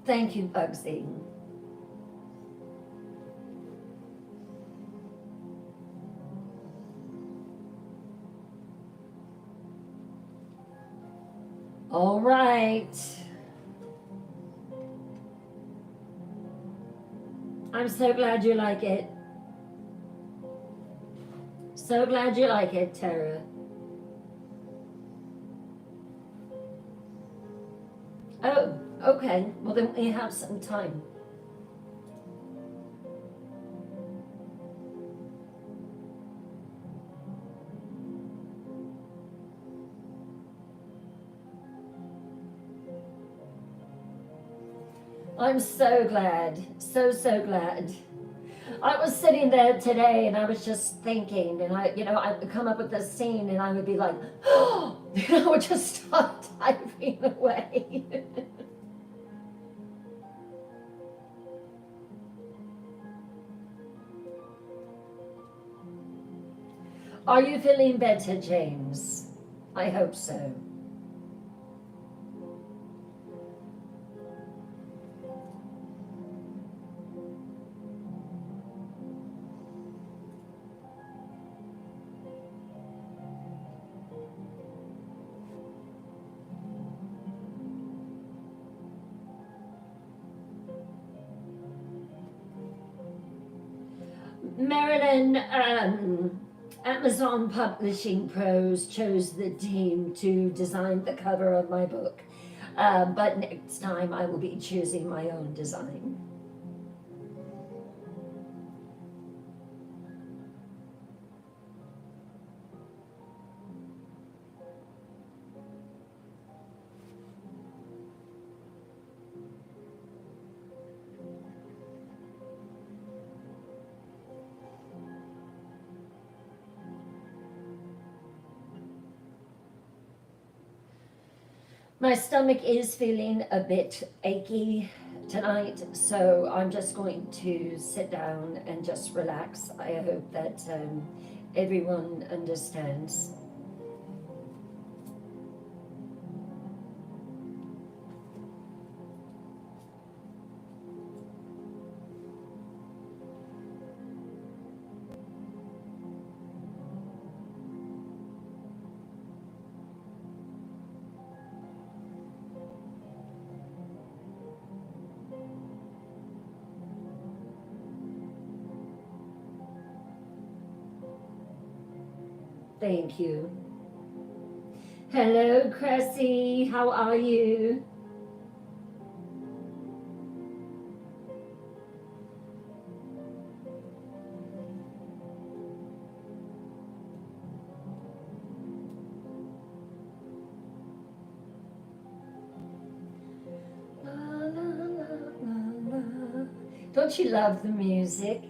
Thank you, Bugsy. All right. I'm so glad you like it. So glad you like it, Tara. Oh, okay. Well, then we have some time. I'm so glad. So glad. I was sitting there today and I was just thinking, and I'd come up with this scene and I would be like, oh, I would just start typing away. Are you feeling better, James? I hope so. Marilyn, Amazon Publishing Pros chose the team to design the cover of my book, but next time I will be choosing my own design. My stomach is feeling a bit achy tonight, so I'm just going to sit down and just relax. I hope that everyone understands. Thank you. Hello, Cressy. How are you? La, la, la, la, la. Don't you love the music?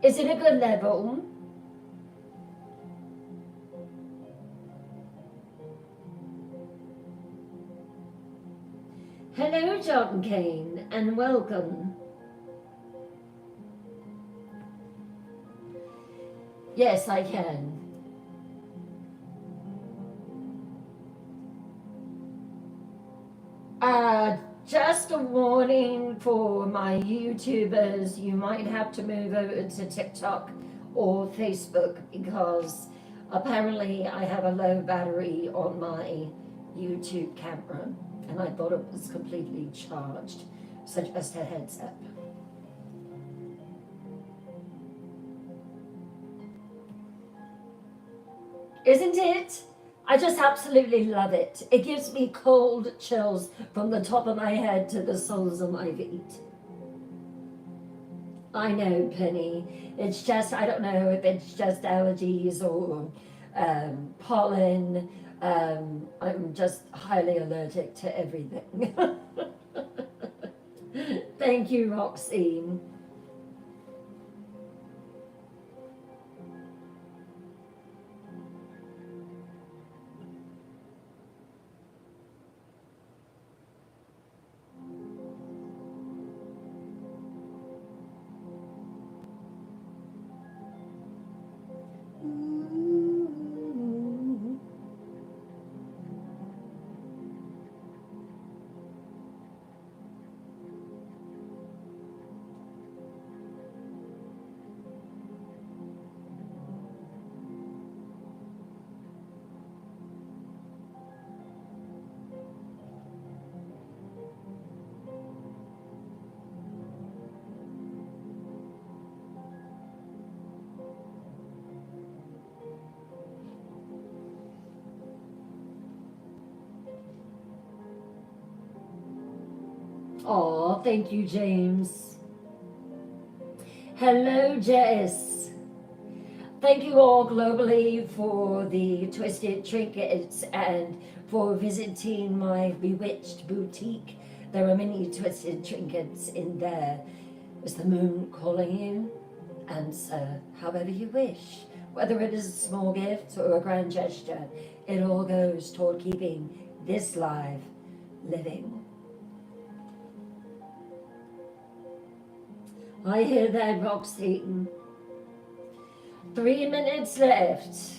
Is it a good level? Hello, John Kane, and welcome. Yes, I can. Just a warning for my YouTubers, you might have to move over to TikTok or Facebook because apparently I have a low battery on my YouTube camera and I thought it was completely charged. So just a heads up. Isn't it? I just absolutely love it. It gives me cold chills from the top of my head to the soles of my feet. I know, Penny. It's just, I don't know if it's just allergies or pollen. I'm just highly allergic to everything. Thank you, Roxy. Oh, thank you, James. Hello, Jess. Thank you all globally for the twisted trinkets and for visiting my bewitched boutique. There are many twisted trinkets in there. Is the moon calling you? Answer however you wish. Whether it is a small gift or a grand gesture, it all goes toward keeping this life living. I hear that, Roxy. 3 minutes left.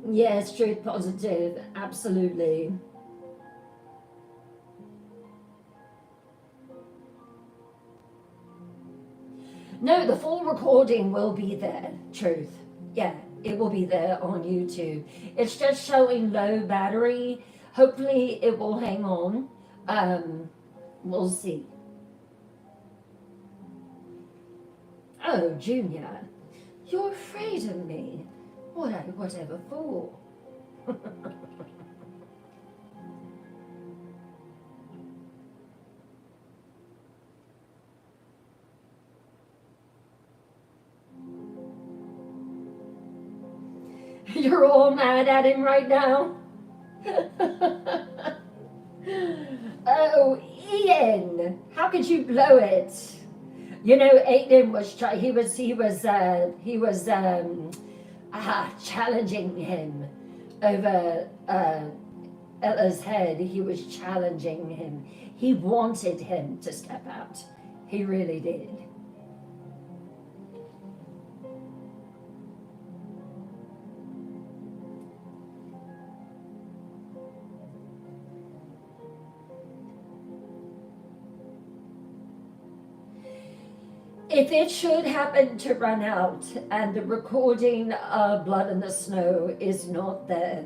Yes, truth positive, absolutely. No, the full recording will be there, truth. Yeah, it will be there on YouTube. It's just showing low battery. Hopefully, it will hang on. Um, we'll see. Oh, Junior, you're afraid of me. Whatever for? You're all mad at him right now. Oh, Ian, how could you blow it? You know, Aiden was challenging him over Ella's head. He was challenging him. He wanted him to step out. He really did. If it should happen to run out and the recording of Blood in the Snow is not there,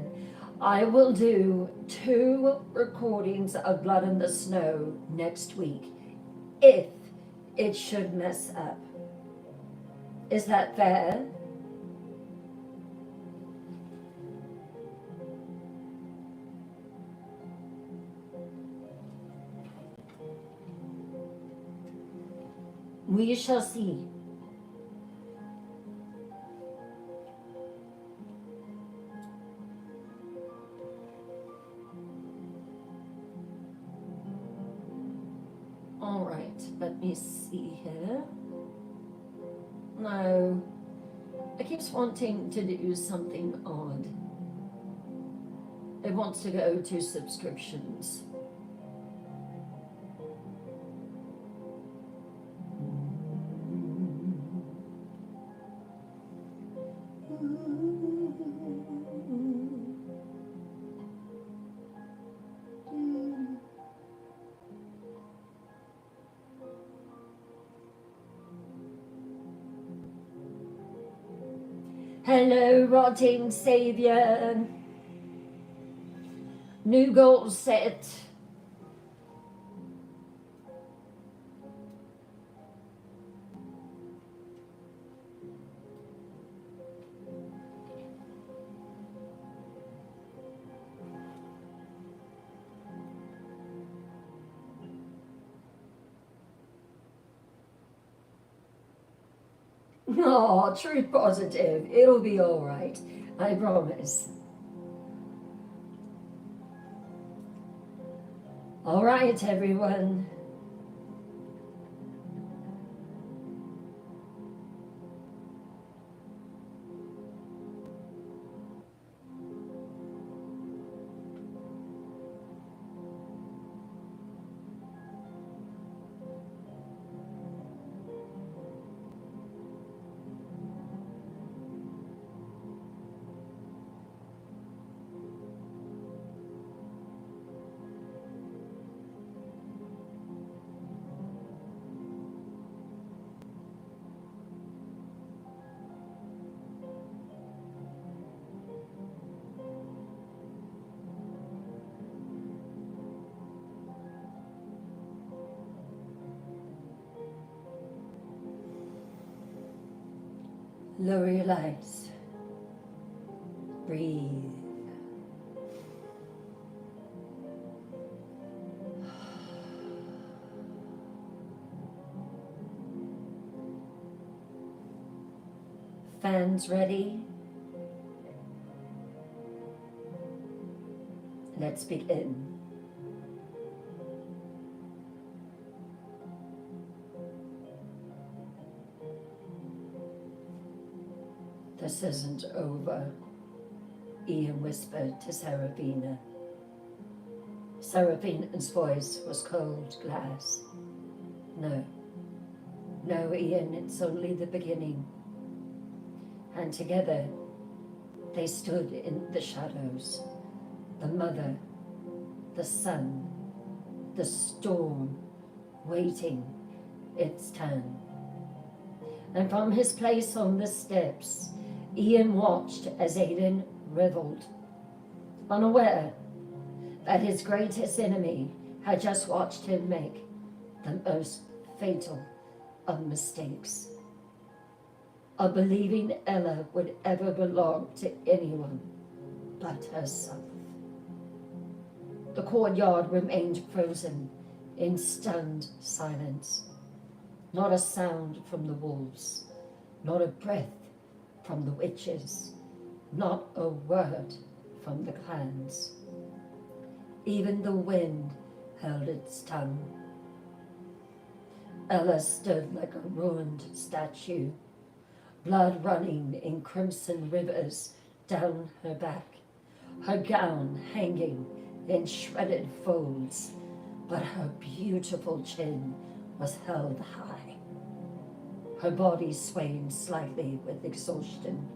I will do 2 recordings of Blood in the Snow next week, if it should mess up. Is that fair? We shall see. All right, let me see here. No, it keeps wanting to do something odd. It wants to go to subscriptions. Hello, rotting savior. New goal set. Oh, truth positive. It'll be all right. I promise. All right, everyone. Lower your lights. Breathe. Fans ready? Let's begin. This isn't over, Ian whispered to Seraphina. Seraphina's voice was cold glass. No, Ian, it's only the beginning. And together they stood in the shadows, the mother, the son, the storm, waiting its turn. And from his place on the steps, Ian watched as Aiden reveled, unaware that his greatest enemy had just watched him make the most fatal of mistakes, of believing Ella would ever belong to anyone but herself. The courtyard remained frozen in stunned silence. Not a sound from the wolves, not a breath from the witches, Not a word from the clans. Even the wind held its tongue. Ella stood like a ruined statue, blood running in crimson rivers down her back, her gown hanging in shredded folds, but her beautiful chin was held high. Her body swaying slightly with exhaustion.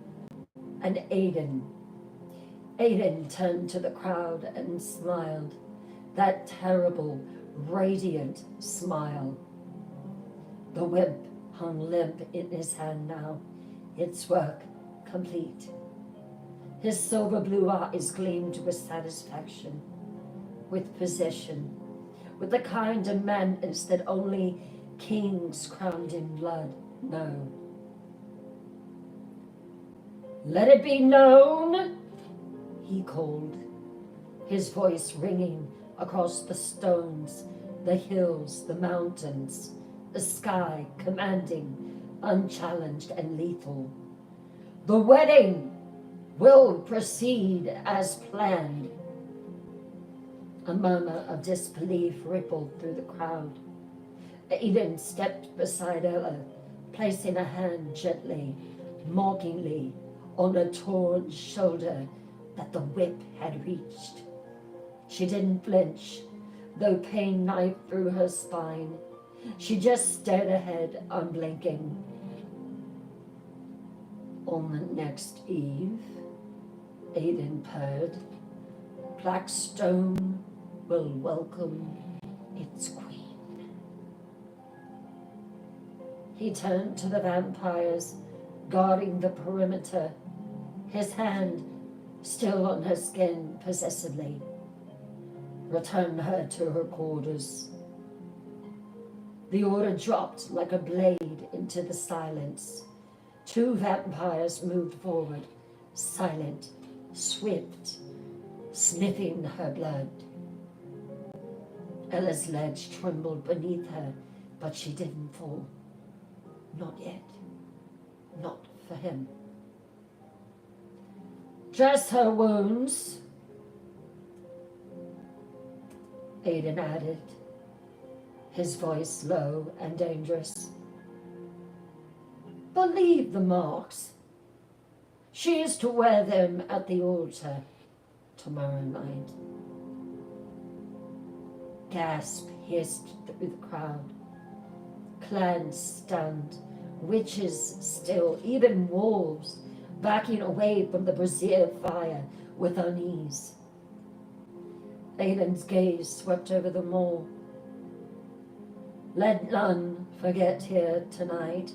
And Aiden turned to the crowd and smiled, that terrible, radiant smile. The whip hung limp in his hand now, its work complete. His silver blue eyes gleamed with satisfaction, with possession, with the kind of madness that only kings crowned in blood know. Let it be known, he called, his voice ringing across the stones, the hills, the mountains, the sky, commanding, unchallenged and lethal. The wedding will proceed as planned. A murmur of disbelief rippled through the crowd. Aiden stepped beside Ella, placing a hand gently, mockingly, on a torn shoulder that the whip had reached. She didn't flinch, though pain knifed through her spine. She just stared ahead, unblinking. On the next eve, Aiden purred, Blackstone will welcome its queen. He turned to the vampires, guarding the perimeter, his hand still on her skin possessively. Return her to her quarters. The order dropped like a blade into the silence. 2 vampires moved forward, silent, swift, sniffing her blood. Ella's legs trembled beneath her, but she didn't fall. Not yet. Not for him. Dress her wounds, Aiden added, his voice low and dangerous. But leave the marks. She is to wear them at the altar tomorrow night. Gasp hissed through the crowd. Clans stunned, witches still, even wolves backing away from the brazier fire with unease. Aiden's gaze swept over them all. Let none forget here tonight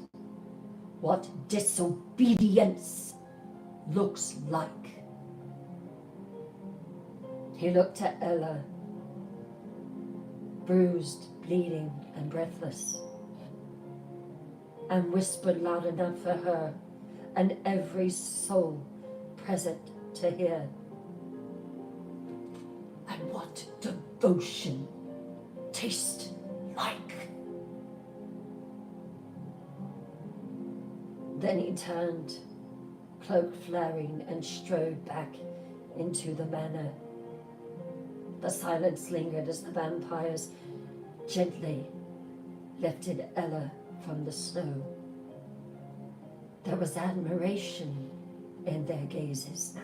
what disobedience looks like. He looked at Ella, bruised, bleeding, and breathless, and whispered loud enough for her and every soul present to hear. And what devotion tastes like. Then he turned, cloak flaring, and strode back into the manor. The silence lingered as the vampires gently lifted Ella from the snow. There was admiration in their gazes now,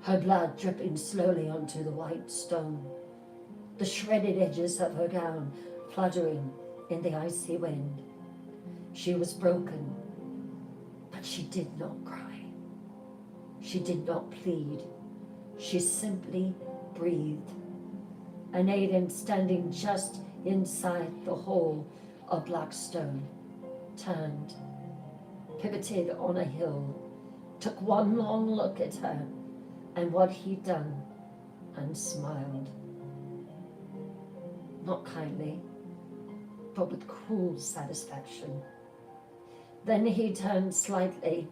her blood dripping slowly onto the white stone, the shredded edges of her gown fluttering in the icy wind. She was broken, but she did not cry. She did not plead. She simply breathed. And Aiden, standing just inside the hall of Blackstone, turned, pivoted on a hill, took one long look at her and what he'd done, and smiled. Not kindly, but with cruel satisfaction. Then he turned slightly,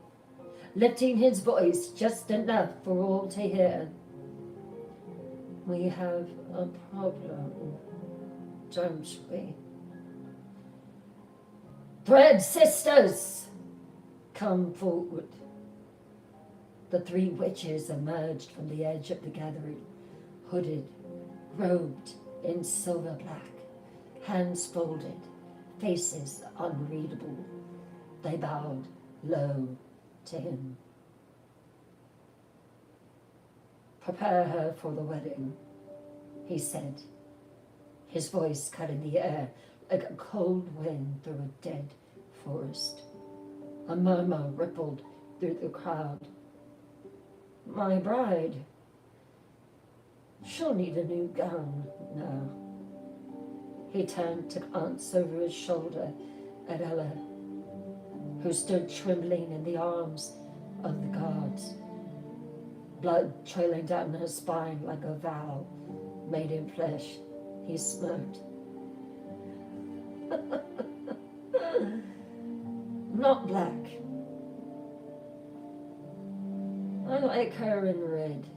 lifting his voice just enough for all to hear. We have a problem, don't we? Thread sisters, come forward. The three witches emerged from the edge of the gathering, hooded, robed in silver black, hands folded, faces unreadable. They bowed low to him. "Prepare her for the wedding," he said, his voice cut in the air like a cold wind through a dead forest. A murmur rippled through the crowd. "My bride, she'll need a new gown now." He turned to glance over his shoulder at Ella, who stood trembling in the arms of the guards, blood trailing down her spine like a vow made in flesh. He smirked. "Not black. I like her in red.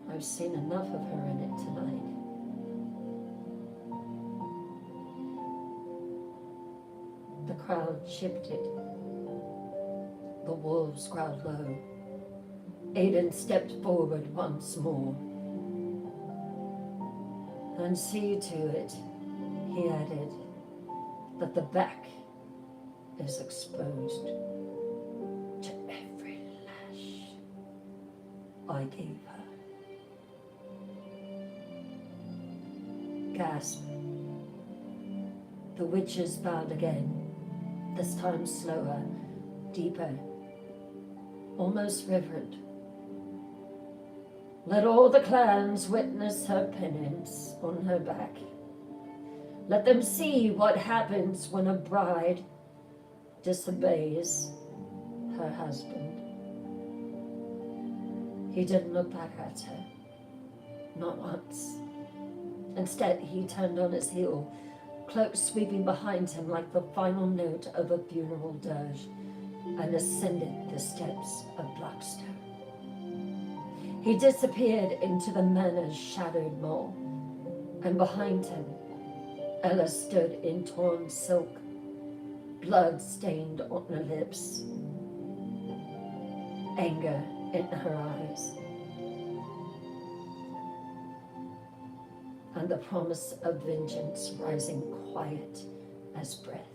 I've seen enough of her in it tonight." The crowd shifted. The wolves growled low. Aidan stepped forward once more. "And see to it," he added, "that the back is exposed to every lash I gave her." Gasp. The witches bowed again, this time slower, deeper, almost reverent. "Let all the clans witness her penance on her back. Let them see what happens when a bride disobeys her husband." He didn't look back at her, not once. Instead, he turned on his heel, cloak sweeping behind him like the final note of a funeral dirge, and ascended the steps of Blackstone. He disappeared into the manor's shadowed mall, and behind him, Ella stood in torn silk, blood stained on her lips, anger in her eyes, and the promise of vengeance rising quiet as breath.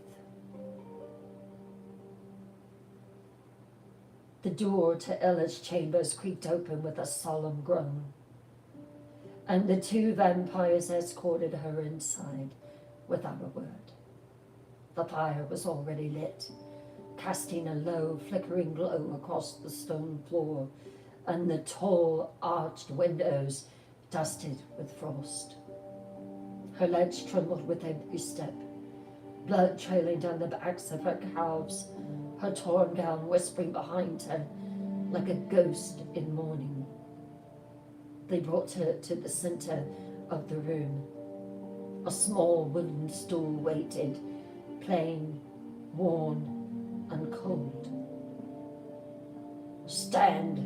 The door to Ella's chambers creaked open with a solemn groan, and the two vampires escorted her inside without a word. The fire was already lit, casting a low, flickering glow across the stone floor, and the tall, arched windows dusted with frost. Her legs trembled with every step, blood trailing down the backs of her calves, her torn gown whispering behind her like a ghost in mourning. They brought her to the center of the room. A small wooden stool waited, plain, worn, and cold. "Stand,"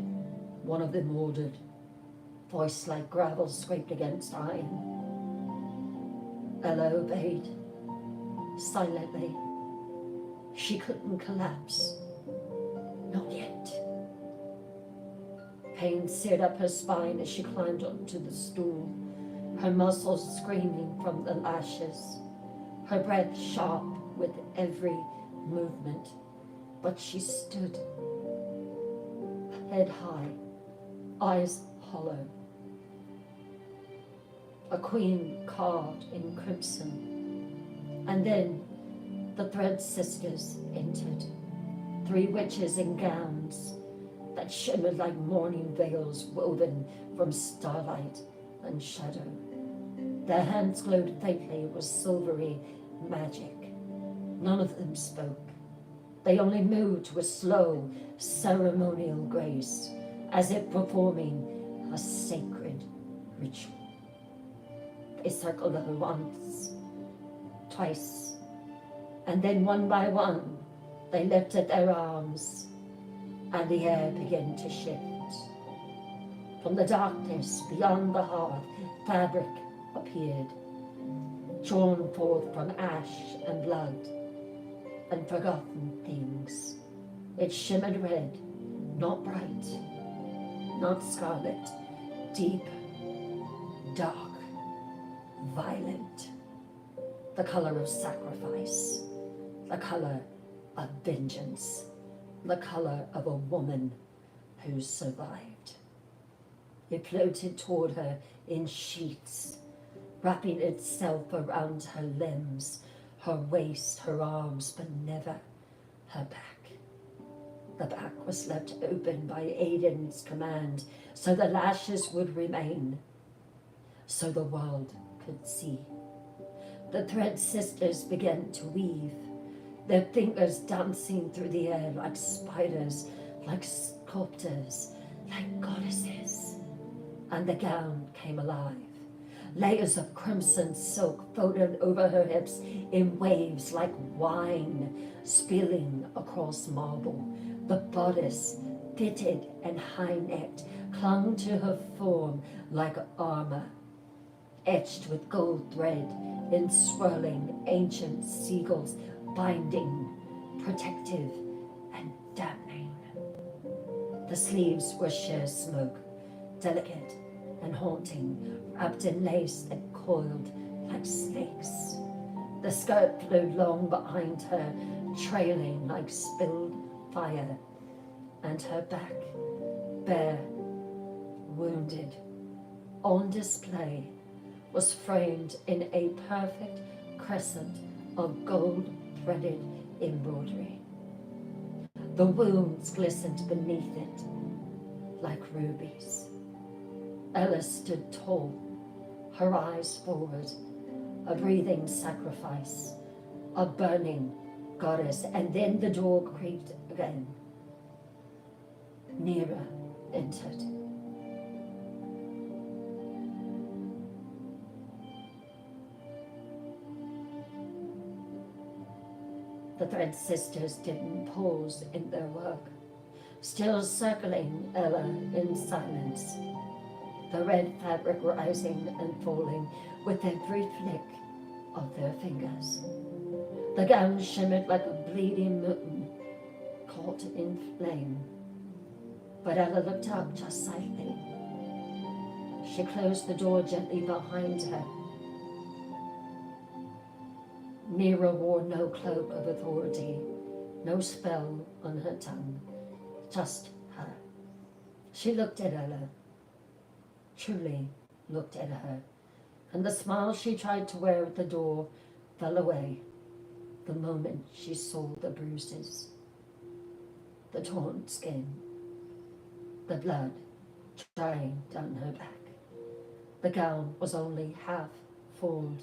one of them ordered, voice like gravel scraped against iron. Ella obeyed, silently. She couldn't collapse. Not yet. Pain seared up her spine as she climbed onto the stool, her muscles screaming from the lashes, her breath sharp with every movement. But she stood, head high, eyes hollow. A queen carved in crimson. And then the Thread Sisters entered, three witches in gowns that shimmered like morning veils woven from starlight and shadow. Their hands glowed faintly with silvery magic. None of them spoke. They only moved with slow, ceremonial grace, as if performing a sacred ritual. They circled her once, twice, and then one by one, they lifted their arms, and the air began to shift. From the darkness beyond the hearth, fabric appeared, drawn forth from ash and blood and forgotten things. It shimmered red, not bright, not scarlet, deep, dark, violent, the color of sacrifice, the color of vengeance, the color of a woman who survived. It floated toward her in sheets, wrapping itself around her limbs, her waist, her arms, but never her back. The back was left open by Aiden's command, so the lashes would remain, so the world could see. The Thread Sisters began to weave, their fingers dancing through the air like spiders, like sculptors, like goddesses. And the gown came alive. Layers of crimson silk floated over her hips in waves like wine spilling across marble. The bodice, fitted and high-necked, clung to her form like armor, etched with gold thread in swirling ancient seagulls, binding, protective, and damning. The sleeves were sheer smoke, delicate and haunting, wrapped in lace that coiled like snakes. The skirt flew long behind her, trailing like spilled fire, and her back, bare, wounded, on display, was framed in a perfect crescent of gold-threaded embroidery. The wounds glistened beneath it like rubies. Ella stood tall, her eyes forward, a breathing sacrifice, a burning goddess, and then the door creaked again. Nera entered. The Thread Sisters didn't pause in their work, still circling Ella in silence, the red fabric rising and falling with every flick of their fingers. The gown shimmered like a bleeding moon caught in flame, but Ella looked up just slightly. She closed the door gently behind her. Nera wore no cloak of authority, no spell on her tongue, just her. She looked at Ella, truly looked at her, and the smile she tried to wear at the door fell away the moment she saw the bruises, the torn skin, the blood drying down her back. The gown was only half formed,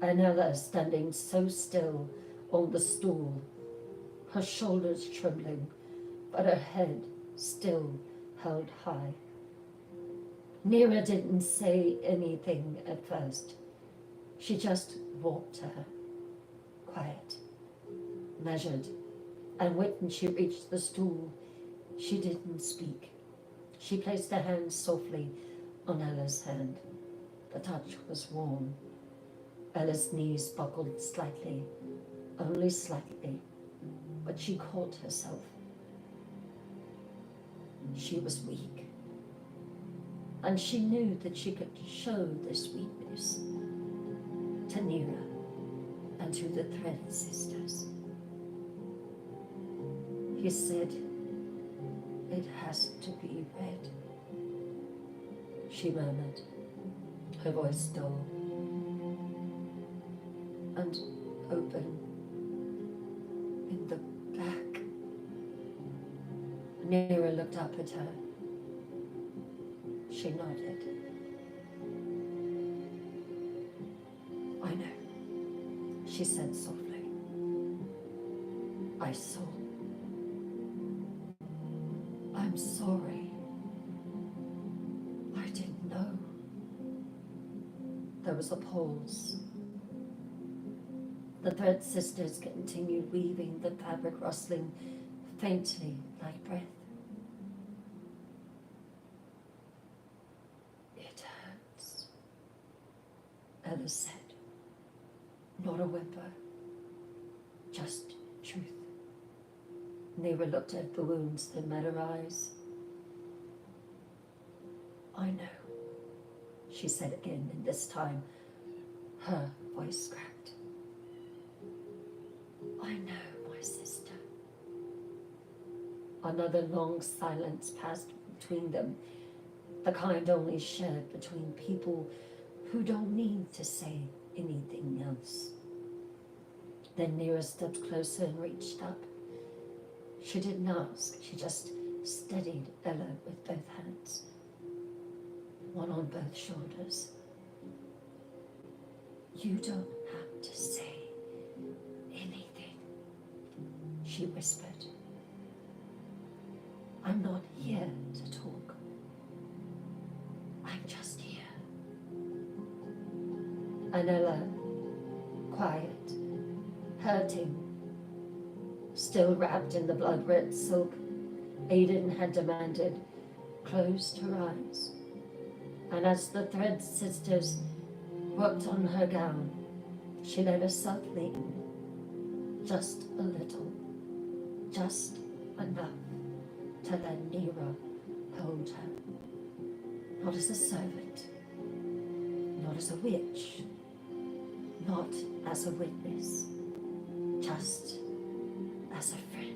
and Ella standing so still on the stool, her shoulders trembling, but her head still held high. Nera didn't say anything at first. She just walked to her, quiet, measured, and when she reached the stool, she didn't speak. She placed her hand softly on Ella's hand. The touch was warm. Ella's knees buckled slightly, only slightly, but she caught herself. She was weak, and she knew that she could show this weakness to Nera and to the Thread Sisters. He said, "It has to be red," she murmured, her voice dull and open in the back. Nera looked up at her. She nodded. "I know," she said softly. "I saw. I'm sorry. I didn't know." There was a pause. The Thread Sisters continued weaving, the fabric rustling faintly like breath. "It hurts," Ella said. Not a whimper, just truth. Nera looked at the wounds that met her eyes. I know, she said again, and this time her voice cracked. I know, my sister. Another long silence passed between them, the kind only shared between people who don't need to say anything else. Then Nera stepped closer and reached up. She didn't ask, she just steadied Ella with both hands, one on both shoulders. You don't have to say anything, she whispered. I'm not here to talk. I'm just here. And Ella, quiet, hurting, still wrapped in the blood-red silk Aiden had demanded, closed her eyes. And as the Thread sisters worked on her gown, she let herself lean, just a little, just enough to let Nera hold her. Not as a servant, not as a witch, not as a witness, just as a friend.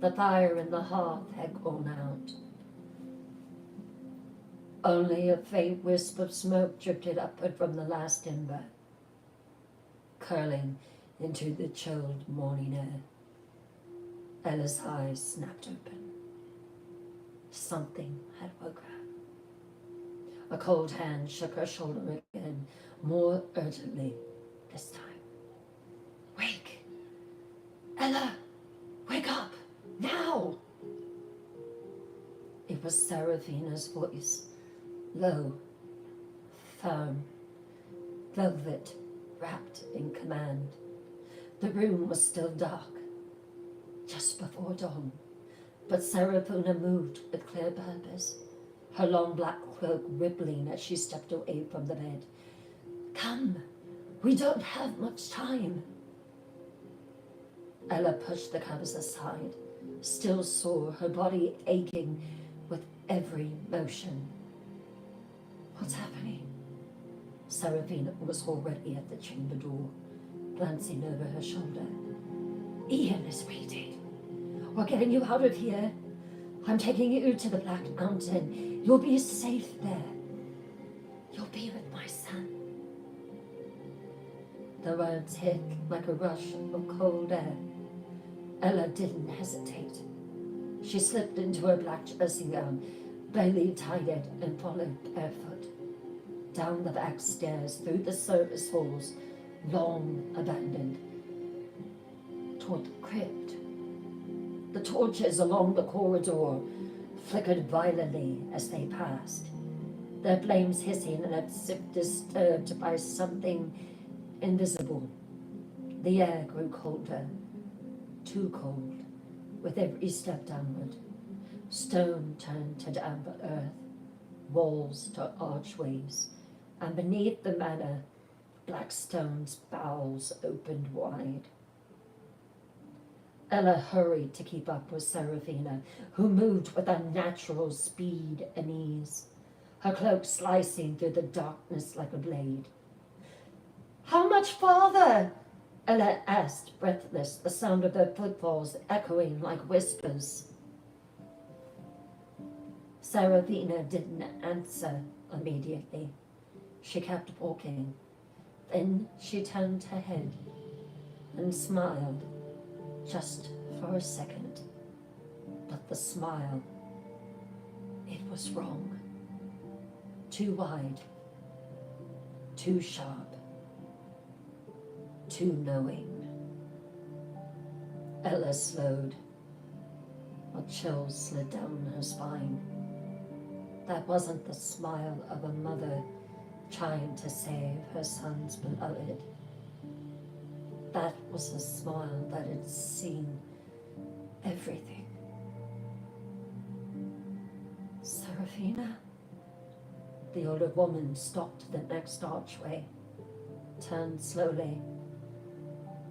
The fire in the hearth had gone out. Only a faint wisp of smoke drifted upward from the last ember, curling into the chilled morning air. Ella's eyes snapped open. Something had woke her. A cold hand shook her shoulder again, more urgently this time. Wake! Ella! Wake up! Now! It was Seraphina's voice, low, firm, velvet, wrapped in command. The room was still dark, just before dawn, but Seraphina moved with clear purpose, her long black cloak rippling as she stepped away from the bed. Come, we don't have much time. Ella pushed the covers aside, still sore, her body aching with every motion. What's happening? Seraphina was already at the chamber door, glancing over her shoulder. Ian is waiting. We're getting you out of here. I'm taking you to the Black Mountain. You'll be safe there. You'll be with my son. The words hit like a rush of cold air. Ella didn't hesitate. She slipped into her black dressing gown, Bailey tied it, and followed barefoot. Down the back stairs, through the service halls, long abandoned, toward the crypt. The torches along the corridor flickered violently as they passed, their flames hissing and as if disturbed by something invisible. The air grew colder, too cold, with every step downward. Stone turned to damp earth, walls to archways, and beneath the manor, Blackstone's bowels opened wide. Ella hurried to keep up with Seraphina, who moved with unnatural speed and ease, her cloak slicing through the darkness like a blade. How much farther? Ella asked, breathless, the sound of their footfalls echoing like whispers. Seraphina didn't answer immediately. She kept walking. Then she turned her head and smiled, just for a second. But the smile, it was wrong. Too wide, too sharp, too knowing. Ella slowed. A chill slid down her spine. That wasn't the smile of a mother trying to save her son's beloved. That was a smile that had seen everything. Seraphina. Serafina. The older woman stopped the next archway, turned slowly,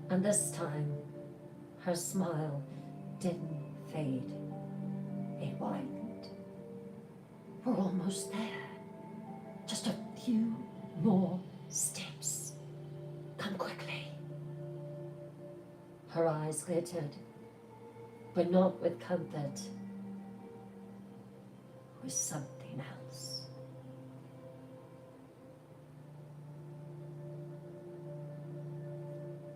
and this time her smile didn't fade. It widened. We're almost there. Just a few more steps. Come quickly. Her eyes glittered, but not with comfort, with something else.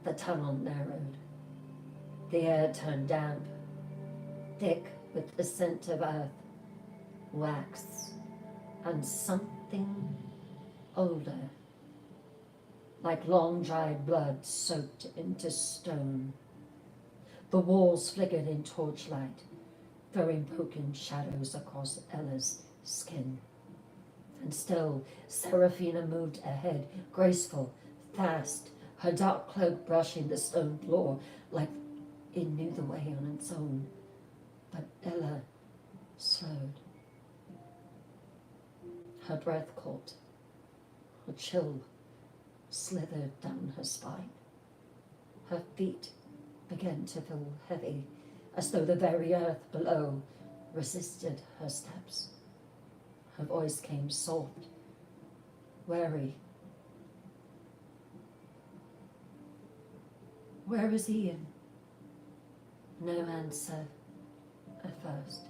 The tunnel narrowed. The air turned damp, thick with the scent of earth, wax, and something older, like long-dried blood soaked into stone. The walls flickered in torchlight, throwing broken shadows across Ella's skin. And still, Serafina moved ahead, graceful, fast, her dark cloak brushing the stone floor like it knew the way on its own. But Ella slowed. Her breath caught. A chill slithered down her spine. Her feet began to feel heavy, as though the very earth below resisted her steps. Her voice came soft, wary. Where is Ian? No answer at first.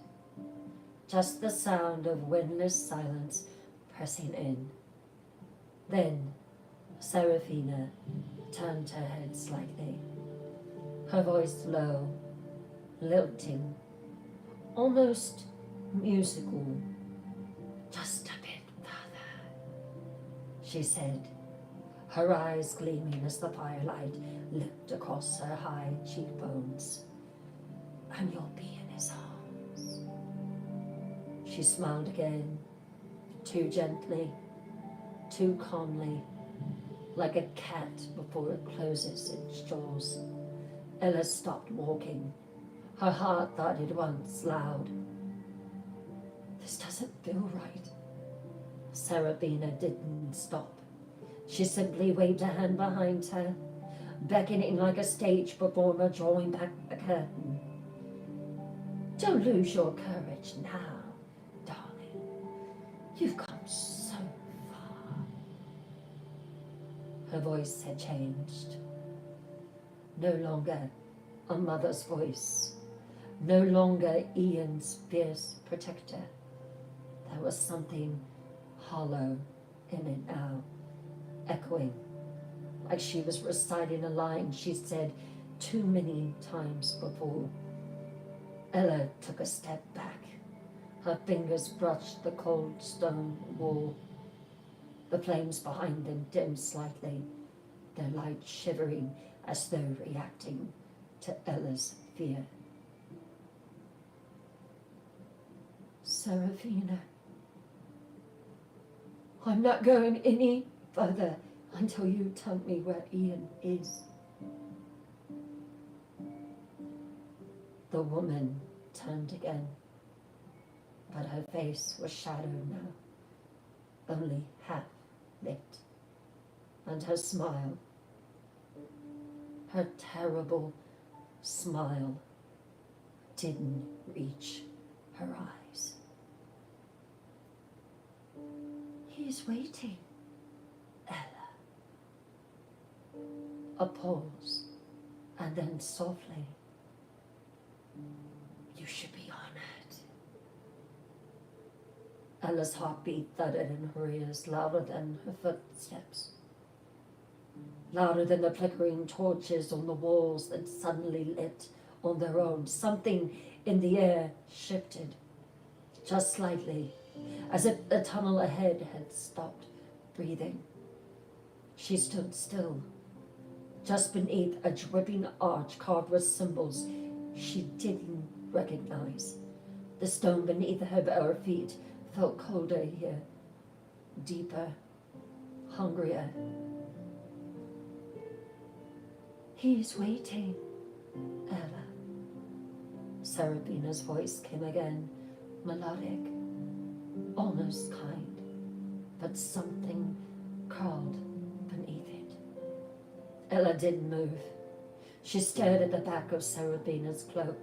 Just the sound of windless silence pressing in. Then Serafina turned her head slightly, her voice low, lilting, almost musical. Just a bit further, she said, her eyes gleaming as the firelight licked across her high cheekbones. And you'll be in his arms. She smiled again, too gently, too calmly, like a cat before it closes its jaws. Ella stopped walking. Her heart thudded once loud. This doesn't feel right. Serafina didn't stop. She simply waved a hand behind her, beckoning like a stage performer drawing back the curtain. Don't lose your courage now, darling. You've come so far. Her voice had changed. No longer a mother's voice. No longer Ian's fierce protector. There was something hollow in it now, echoing, like she was reciting a line she'd said too many times before. Ella took a step back. Her fingers brushed the cold stone wall. The flames behind them dimmed slightly, their light shivering as though reacting to Ella's fear. Serafina, I'm not going any further until you tell me where Ian is. The woman turned again, but her face was shadowed now, only half lit, and her smile, her terrible smile, didn't reach her eyes. He's waiting, Ella. A pause, and then softly, you should be honored. Ella's heartbeat thudded in her ears, louder than her footsteps, louder than the flickering torches on the walls that suddenly lit on their own. Something in the air shifted, just slightly, as if the tunnel ahead had stopped breathing. She stood still, just beneath a dripping arch carved with symbols she didn't recognize. The stone beneath her bare feet felt colder here, deeper, hungrier. He's waiting, Ella. Serafina's voice came again, melodic, almost kind, but something crawled beneath it. Ella didn't move. She stared at the back of Serafina's cloak,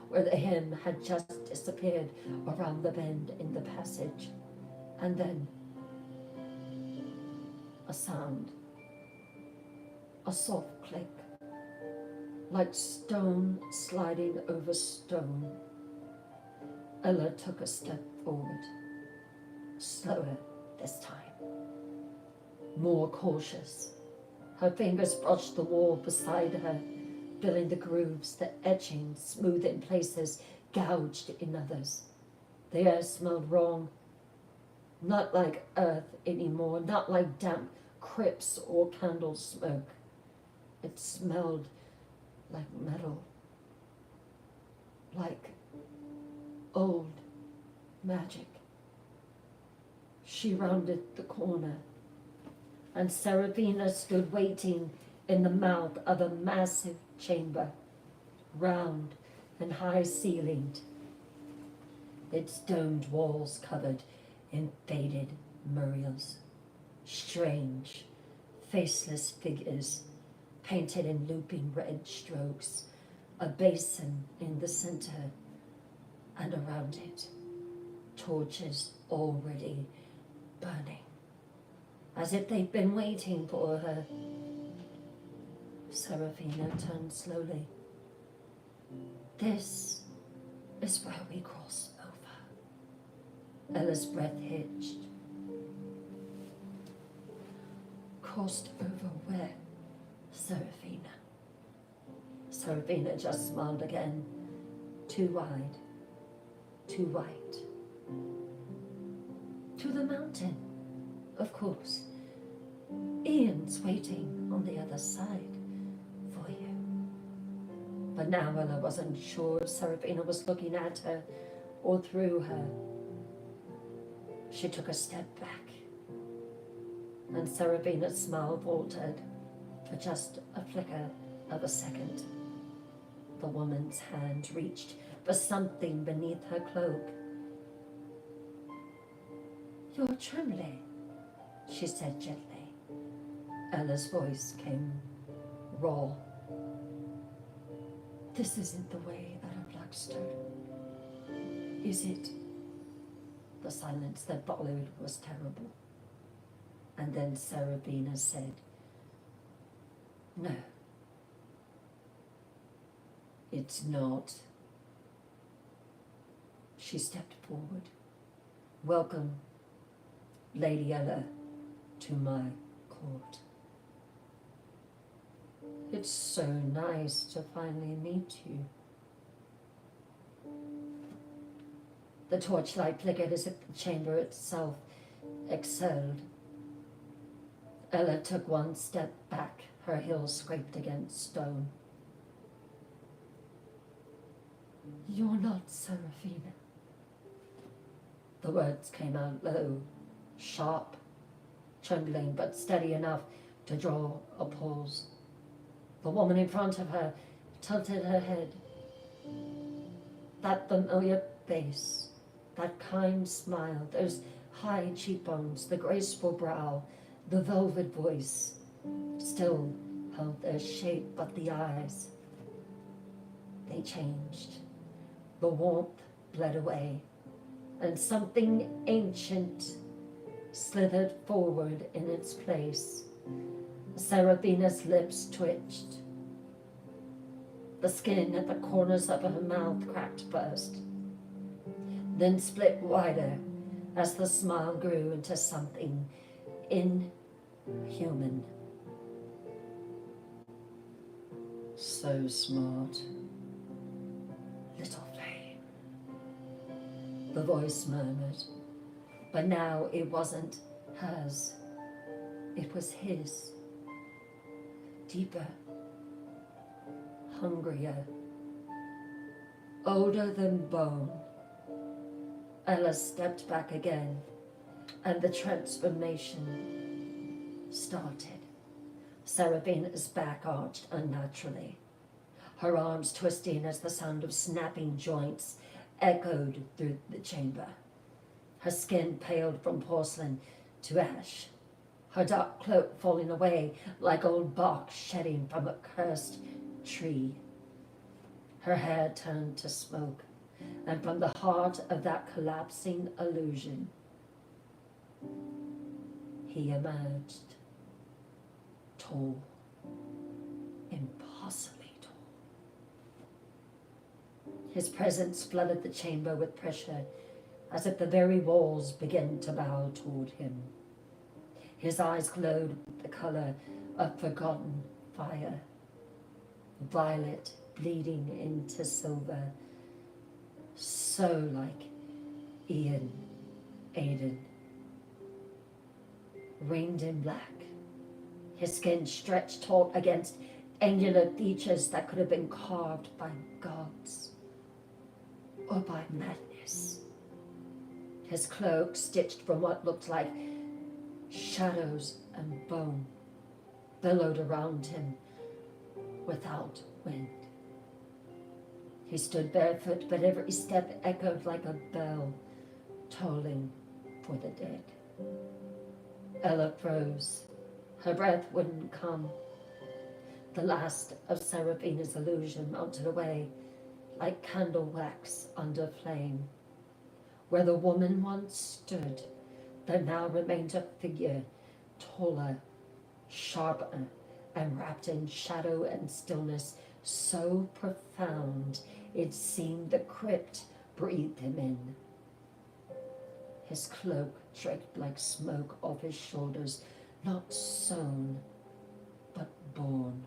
where the hem had just disappeared around the bend in the passage. And then a sound, a soft click, like stone sliding over stone. Ella took a step forward, slower this time, more cautious. Her fingers brushed the wall beside her, filling the grooves, the etchings, smooth in places, gouged in others. The air smelled wrong, not like earth anymore, not like damp crypts or candle smoke. It smelled like metal, like old magic. She rounded the corner, and Serafina stood waiting in the mouth of a massive chamber, round and high-ceilinged, its domed walls covered in faded murals, strange, faceless figures painted in looping red strokes, a basin in the center, and around it, torches already burning, as if they'd been waiting for her. Serafina turned slowly. This is where we cross over. Ella's breath hitched. Crossed over where, Serafina? Serafina just smiled again, too wide, too white. To the mountain, of course. Ian's waiting on the other side for you. But now Ella wasn't sure if Serafina was looking at her or through her. She took a step back, and Serafina's smile faltered for just a flicker of a second. The woman's hand reached for something beneath her cloak. "You're trembling," she said gently. Ella's voice came raw. "This isn't the way out of Blackstone, is it?" The silence that followed was terrible. And then Serafina said, "No, it's not." She stepped forward. "Welcome, Lady Ella, to my court. It's so nice to finally meet you." The torchlight flickered as if the chamber itself exhaled. Ella took one step back, her heels scraped against stone. "You're not Serafina." The words came out low, sharp, trembling, but steady enough to draw a pause. The woman in front of her tilted her head. That familiar face, that kind smile, those high cheekbones, the graceful brow, the velvet voice, still held their shape, but the eyes, they changed. The warmth bled away, and something ancient slithered forward in its place. Serafina's lips twitched. The skin at the corners of her mouth cracked first, then split wider as the smile grew into something inhuman. "So smart, little flame," the voice murmured. But now it wasn't hers, it was his. Deeper, hungrier, older than bone. Ella stepped back again, and the transformation started. Serafina's back arched unnaturally, her arms twisting as the sound of snapping joints echoed through the chamber. Her skin paled from porcelain to ash, her dark cloak falling away like old bark shedding from a cursed tree. Her hair turned to smoke, and from the heart of that collapsing illusion, he emerged, tall, impossibly tall. His presence flooded the chamber with pressure, as if the very walls began to bow toward him. His eyes glowed with the color of forgotten fire, violet bleeding into silver, so like Ian Aidan. Ringed in black, his skin stretched taut against angular features that could have been carved by gods or by madness. His cloak stitched from what looked like shadows and bone billowed around him without wind. He stood barefoot, but every step echoed like a bell tolling for the dead. Ella froze. Her breath wouldn't come. The last of Seraphina's illusion melted away like candle wax under flame. Where the woman once stood, there now remained a figure, taller, sharper, and wrapped in shadow and stillness so profound it seemed the crypt breathed him in. His cloak draped like smoke off his shoulders, not sewn, but born.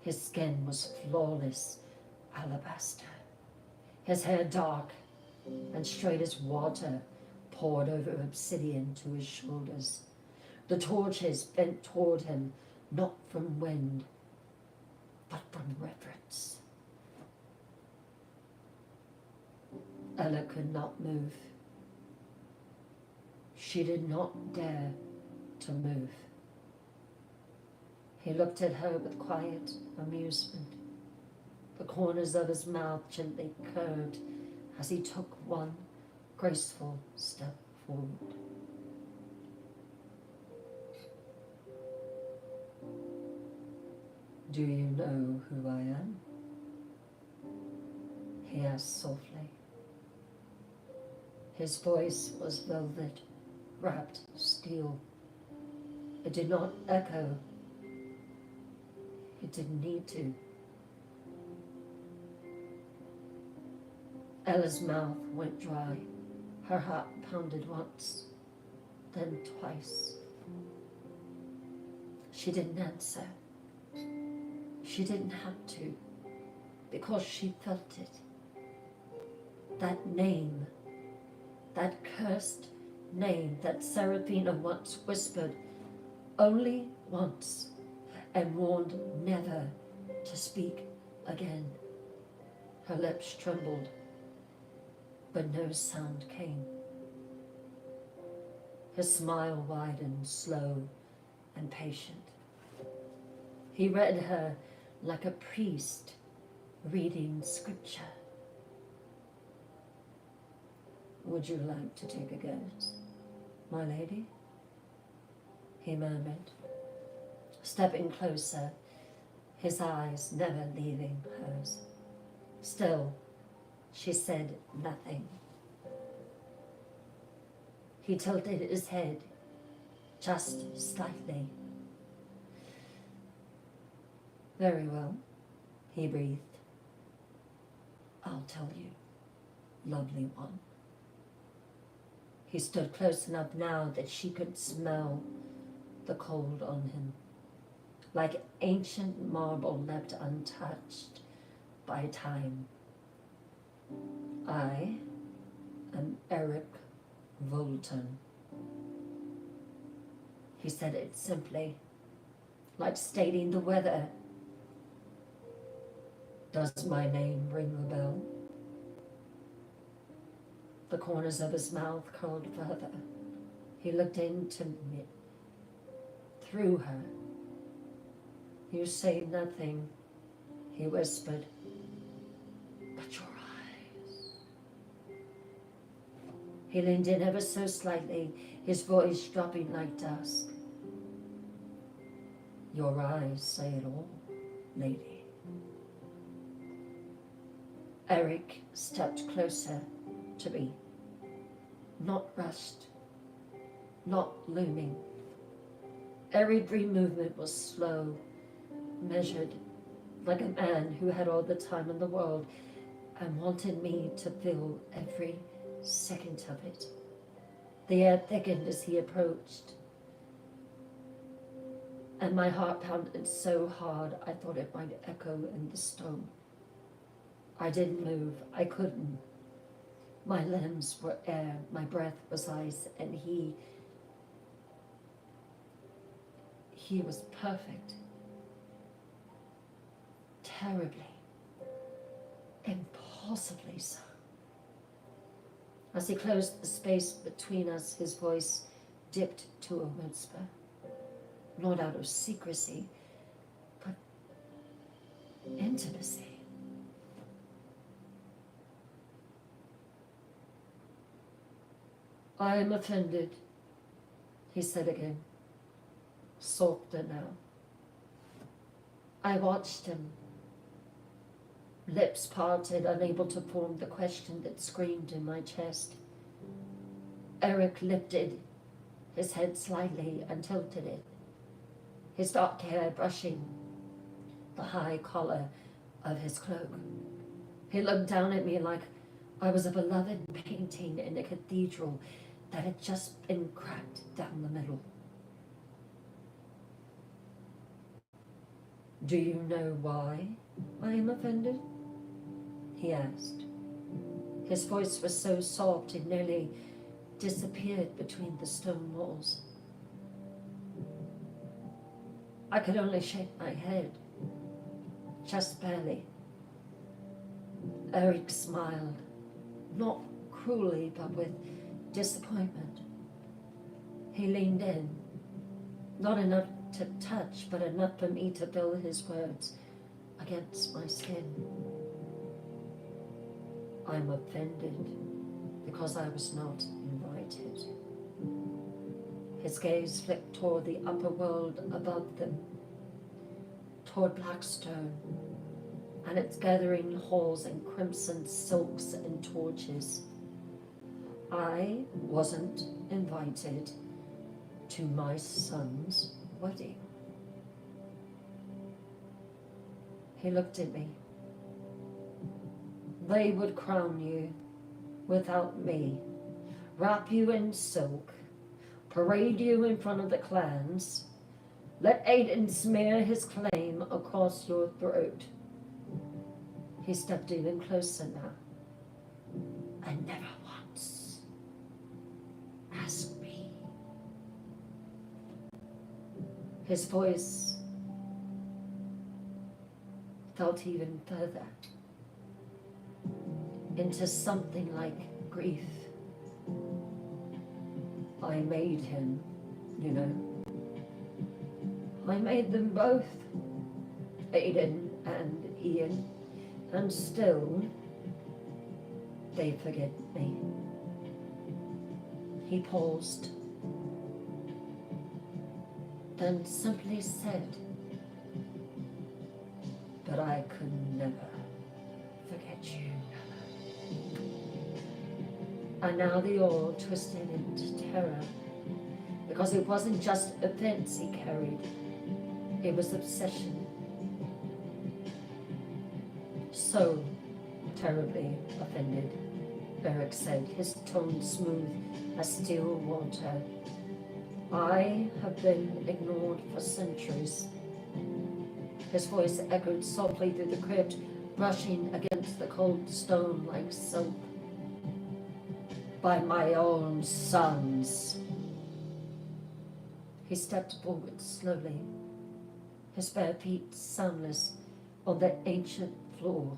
His skin was flawless alabaster, his hair dark and straight as water poured over obsidian to his shoulders. The torches bent toward him, not from wind, but from reverence. Ella could not move. She did not dare to move. He looked at her with quiet amusement. The corners of his mouth gently curved as he took one graceful step forward. Do you know who I am? He asked softly. His voice was velvet, wrapped steel. It did not echo. It didn't need to. Ella's mouth went dry. Her heart pounded once, then twice. She didn't answer. She didn't have to, because she felt it. That name, that cursed name that Seraphina once whispered, only once, and warned never to speak again. Her lips trembled, but no sound came. His smile widened, slow and patient. He read her like a priest reading scripture. Would you like to take a guess, my lady? He murmured, stepping closer, his eyes never leaving hers. Still, she said nothing. He tilted his head just slightly. Very well, he breathed. I'll tell you, lovely one. He stood close enough now that she could smell the cold on him, like ancient marble left untouched by time. I am Eric Volton. He said it simply, like stating the weather. Does my name ring a bell? The corners of his mouth curled further. He looked into me, through her. You say nothing, he whispered, but your eyes. He leaned in ever so slightly, his voice dropping like dusk. Your eyes say it all, lady. Eric stepped closer to me, not rushed, not looming. Every movement was slow, measured, like a man who had all the time in the world and wanted me to feel every second of it. The air thickened as he approached, and my heart pounded so hard I thought it might echo in the stone. I didn't move. I couldn't. My limbs were air, my breath was ice, and he was perfect. Terribly, impossibly so. As he closed the space between us, his voice dipped to a whisper, not out of secrecy, but intimacy. I am offended, he said again, softer now. I watched him, lips parted, unable to form the question that screamed in my chest. Eric lifted his head slightly and tilted it, his dark hair brushing the high collar of his cloak. He looked down at me like I was a beloved painting in a cathedral that had just been cracked down the middle. Do you know why I am offended? He asked. His voice was so soft it nearly disappeared between the stone walls. I could only shake my head, just barely. Eric smiled, not cruelly, but with disappointment. He leaned in, not enough to touch, but enough for me to feel his words against my skin. I'm offended because I was not invited. His gaze flicked toward the upper world above them, toward Blackstone and its gathering halls and crimson silks and torches. I wasn't invited to my son's wedding. He looked at me. They would crown you without me, wrap you in silk, parade you in front of the clans, let Aiden smear his claim across your throat. He stepped even closer now. And never once asked me. His voice felt even further into something like grief. I made him, you know. I made them both, Aiden and Ian, and still they forget me. He paused, then simply said, but I could never forget you. And now the awe twisted into terror, because it wasn't just offense he carried, it was obsession. So terribly offended, Eric said, his tone smooth as still water. I have been ignored for centuries. His voice echoed softly through the crypt, brushing against the cold stone like soap. By my own sons. He stepped forward slowly, his bare feet soundless on the ancient floor,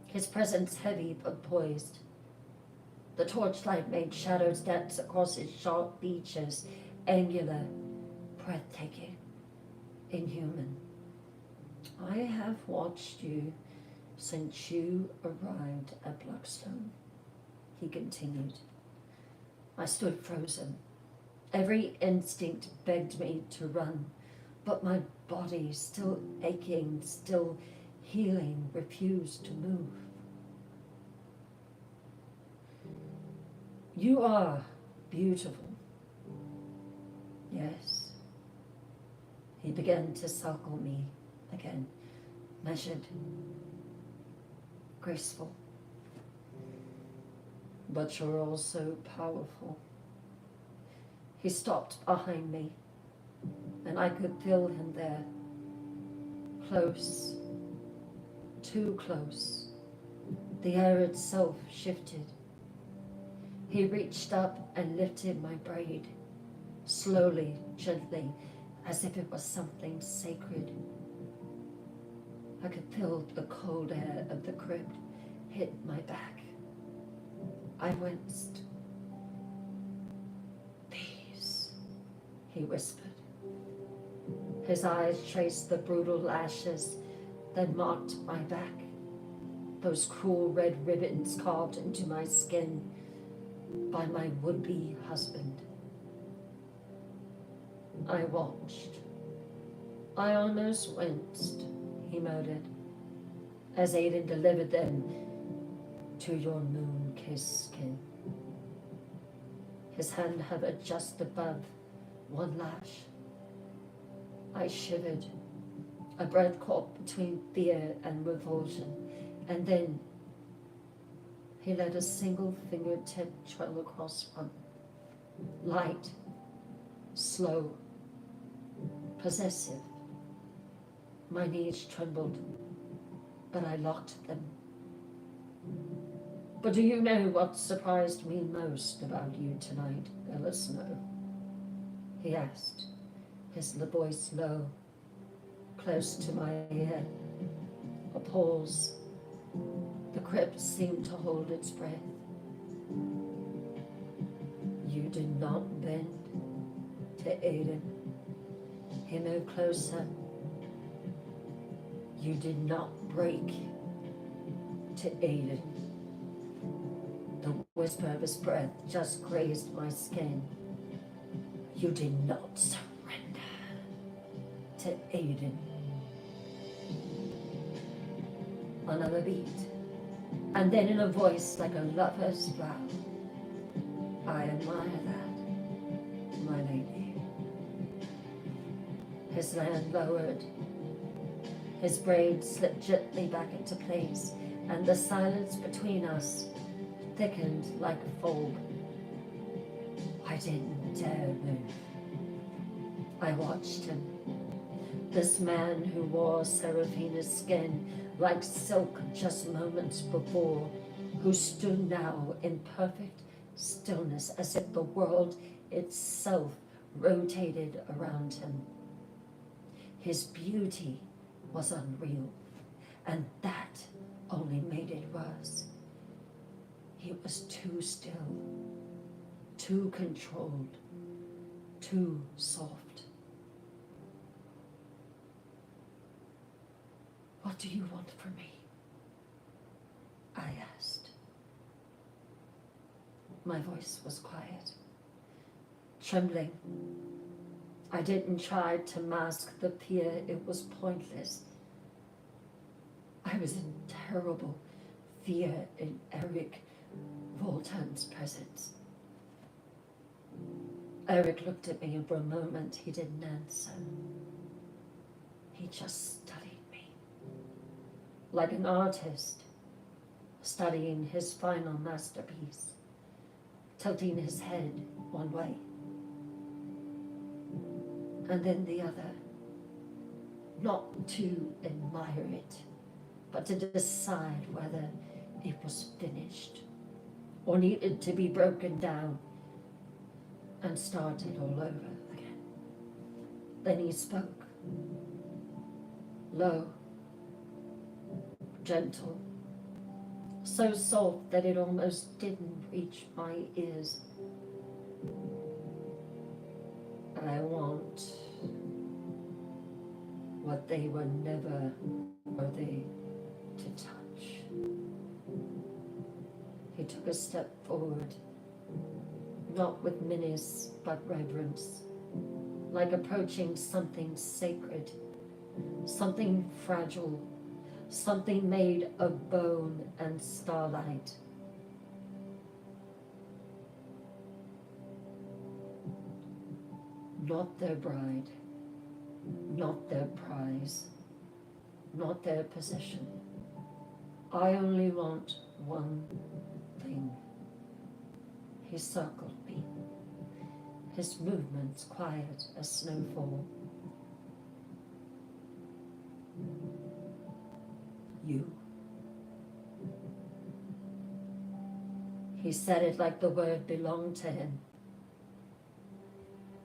his presence heavy but poised. The torchlight made shadows dance across his sharp features, angular, breathtaking, inhuman. I have watched you since you arrived at Blackstone, he continued. I stood frozen. Every instinct begged me to run, but my body, still aching, still healing, refused to move. You are beautiful. Yes. He began to circle me again, measured, graceful. But you're also powerful. He stopped behind me, and I could feel him there, close, too close. The air itself shifted. He reached up and lifted my braid, slowly, gently, as if it was something sacred. I could feel the cold air of the crypt hit my back. I winced. These, he whispered. His eyes traced the brutal lashes that marked my back, those cruel red ribbons carved into my skin by my would-be husband. I watched. I almost winced, he murmured, as Aiden delivered them to your moon-kissed skin. His hand hovered just above one lash. I shivered, a breath caught between fear and revulsion, and then he let a single fingertip trail across one. Light, slow, possessive. My knees trembled, but I locked them. But do you know what surprised me most about you tonight, Ella Snow? He asked, his voice low, close to my ear. A pause. The crypt seemed to hold its breath. You did not bend to Aiden. He moved closer. You did not break to Aiden. The whisper of his breath just grazed my skin. You did not surrender to Aiden. Another beat, and then in a voice like a lover's vow, I admire that, my lady. His hand lowered. His braid slipped gently back into place, and the silence between us thickened like a fog. I didn't dare move. I watched him. This man who wore Seraphina's skin like silk just moments before, who stood now in perfect stillness as if the world itself rotated around him. His beauty was unreal, and that only made it worse. He was too still, too controlled, too soft. What do you want from me? I asked. My voice was quiet, trembling. I didn't try to mask the fear, it was pointless. I was in terrible fear in Eric Voltan's presence. Eric looked at me, and for a moment he didn't answer. He just studied me, like an artist studying his final masterpiece, tilting his head one way and then the other, not to admire it, but to decide whether it was finished or needed to be broken down and started all over again. Then he spoke, low, gentle, so soft that it almost didn't reach my ears. I want what they were never worthy to touch. He took a step forward, not with menace but reverence, like approaching something sacred, something fragile, something made of bone and starlight. Not their bride, not their prize, not their possession. I only want one thing. He circled me, his movements quiet as snowfall. You. He said it like the word belonged to him,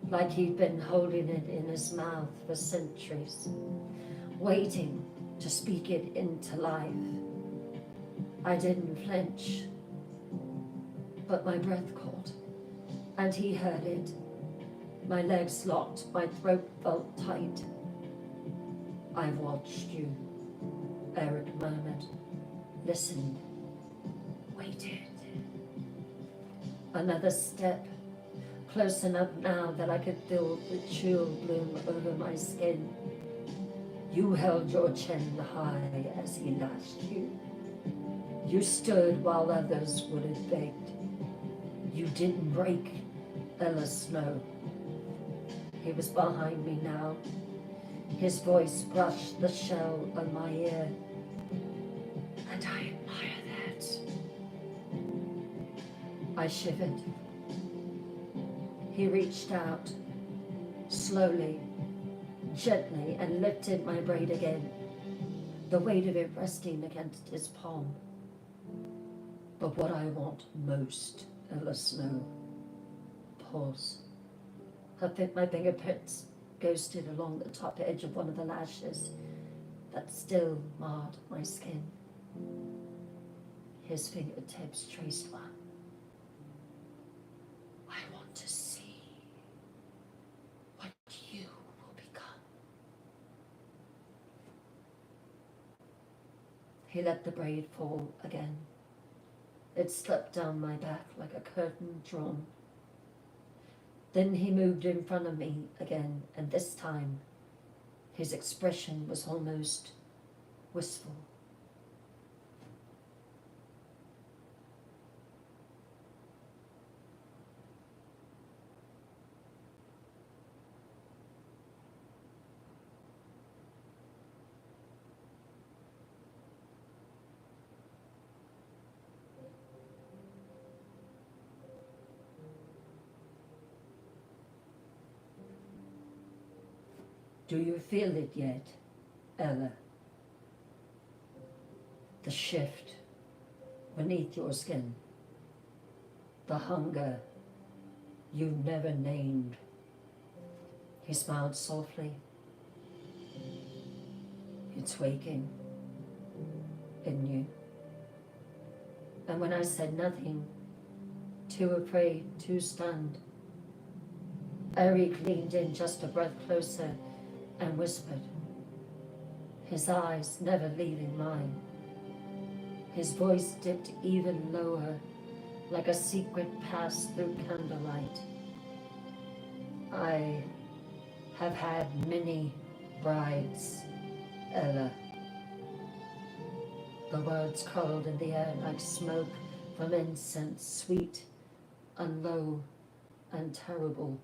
like he'd been holding it in his mouth for centuries, waiting to speak it into life. I didn't flinch, but my breath caught, and he heard it. My legs locked, my throat felt tight. I've watched you, Eric murmured, listened, waited. Another step, close enough now that I could feel the chill bloom over my skin. You held your chin high as he lashed you. You stood while others would have begged. You didn't break, Ella Snow. He was behind me now. His voice brushed the shell on my ear. And I admire that. I shivered. He reached out, slowly, gently, and lifted my braid again, the weight of it resting against his palm. But what I want most, Ella Snow. Pause. My fingerprints ghosted along the top edge of one of the lashes that still marred my skin. His fingertips traced one. I want to see what you will become. He let the braid fall again. It slipped down my back like a curtain drawn. Then he moved in front of me again, and this time his expression was almost wistful. Do you feel it yet, Ella? The shift beneath your skin, the hunger you never named. He smiled softly. It's waking in you. And when I said nothing, too afraid, too stunned, Eric leaned in just a breath closer and whispered, his eyes never leaving mine. His voice dipped even lower, like a secret passed through candlelight. I have had many brides, Ella. The words curled in the air like smoke from incense, sweet and low and terrible.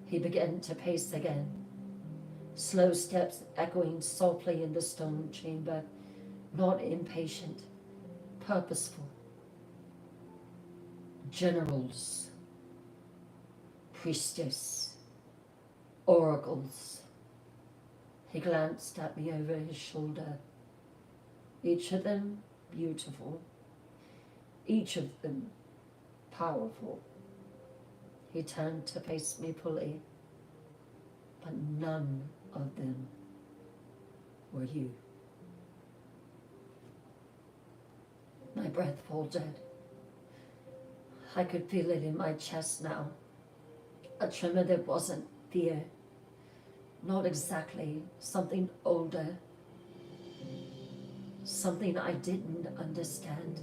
He began to pace again, slow steps echoing softly in the stone chamber, not impatient, purposeful. Generals, priestess, oracles. He glanced at me over his shoulder, each of them beautiful, each of them powerful. He turned to face me fully, but none of them were you. My breath faltered. I could feel it in my chest now, a tremor that wasn't fear, not exactly, something older, something I didn't understand.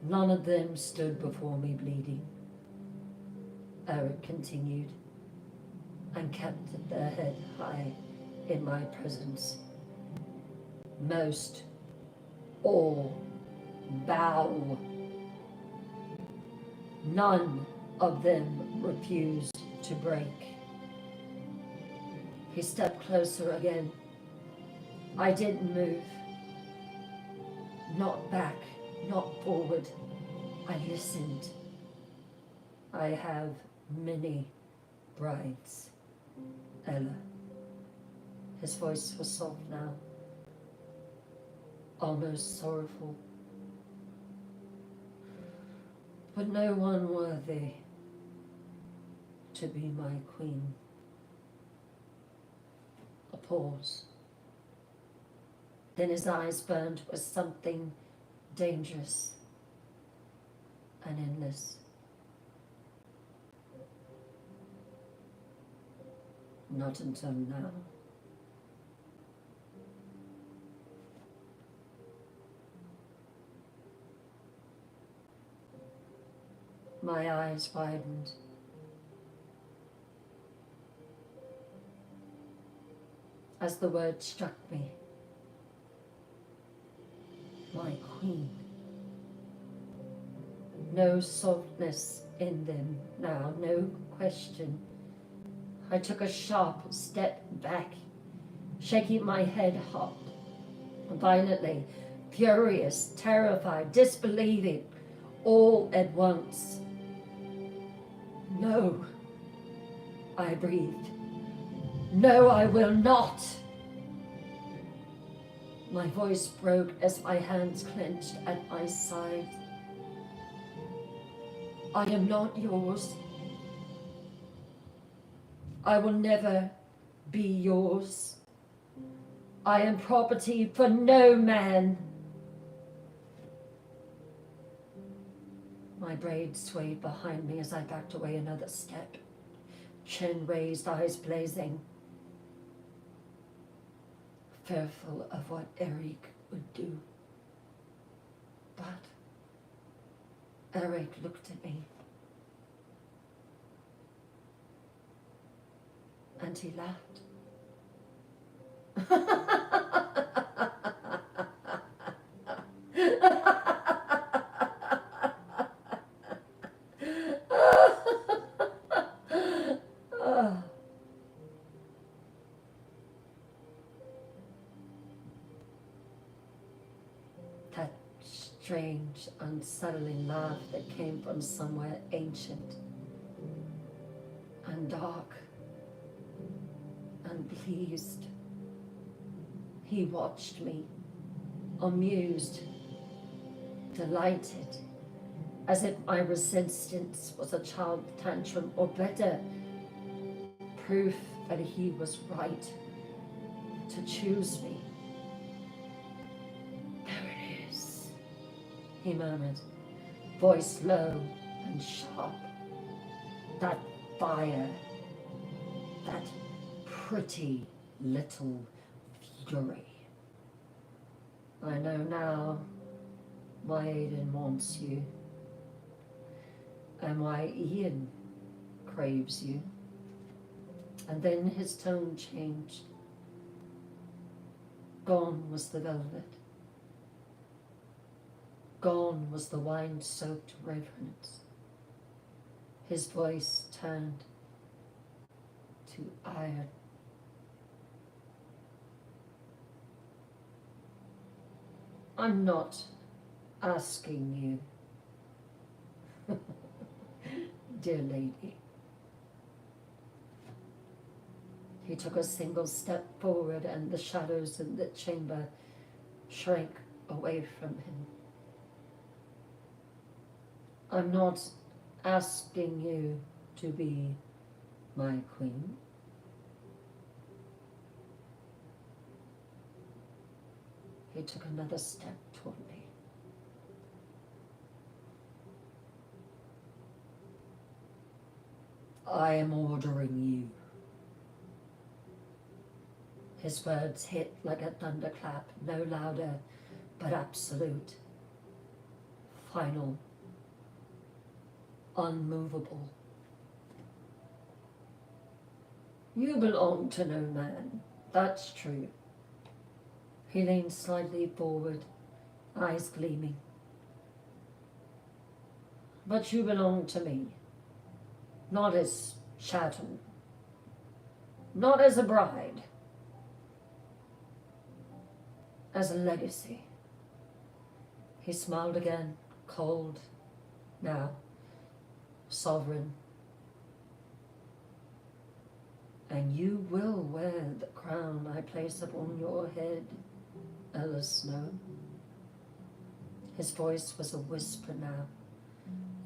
None of them stood before me bleeding, Eric continued, and kept their head high in my presence. Most all bow. None of them refused to break. He stepped closer again. I didn't move. Not back, not forward. I listened. I have many brides, Ella. His voice was soft now, almost sorrowful. But no one worthy to be my queen. A pause. Then his eyes burned with something dangerous and endless. Not until now. My eyes widened. As the word struck me. My queen. No softness in them now, no question. I took a sharp step back, shaking my head hard, violently, furious, terrified, disbelieving, all at once. No, I breathed. No, I will not. My voice broke as my hands clenched at my side. I am not yours. I will never be yours. I am property for no man. My braids swayed behind me as I backed away another step, chin raised, eyes blazing, fearful of what Eric would do. But Eric looked at me, and he laughed. That strange, unsettling laugh that came from somewhere ancient and dark and pleased. He watched me, amused, delighted, as if my resistance was a child tantrum, or better, proof that he was right to choose me. There it is, he murmured, voice low and sharp. That fire, that pretty little fury. I know now why Aidan wants you, and why Ian craves you. And then his tone changed. Gone was the velvet. Gone was the wine-soaked reverence. His voice turned to iron. I'm not asking you, dear lady. He took a single step forward, and the shadows in the chamber shrank away from him. I'm not asking you to be my queen. He took another step toward me. I am ordering you. His words hit like a thunderclap, no louder, but absolute. final, unmovable. You belong to no man, that's true. He leaned slightly forward, eyes gleaming. But you belong to me, not as Chatham, not as a bride, as a legacy. He smiled again, cold, now sovereign. And you will wear the crown I place upon your head, Ella Snow. His voice was a whisper now,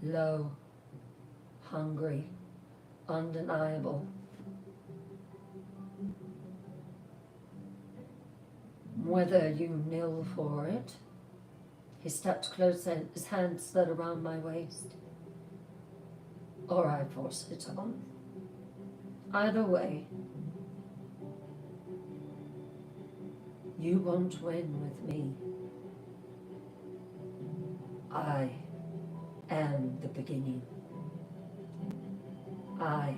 low, hungry, undeniable. Whether you kneel for it, he stepped closer, his hand slid around my waist, or I force it on. Either way, you won't win with me. I am the beginning. I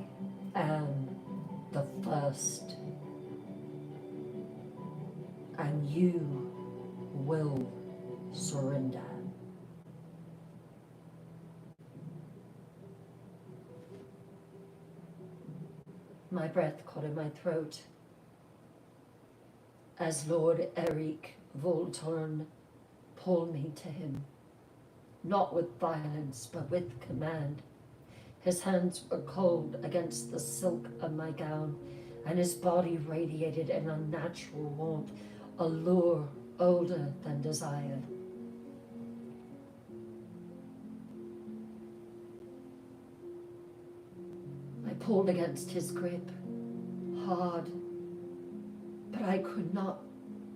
am the first. And you will surrender. My breath caught in my throat as Lord Eric Volturn pulled me to him, not with violence, but with command. His hands were cold against the silk of my gown, and his body radiated an unnatural warmth, a lure older than desire. I pulled against his grip, hard, but I could not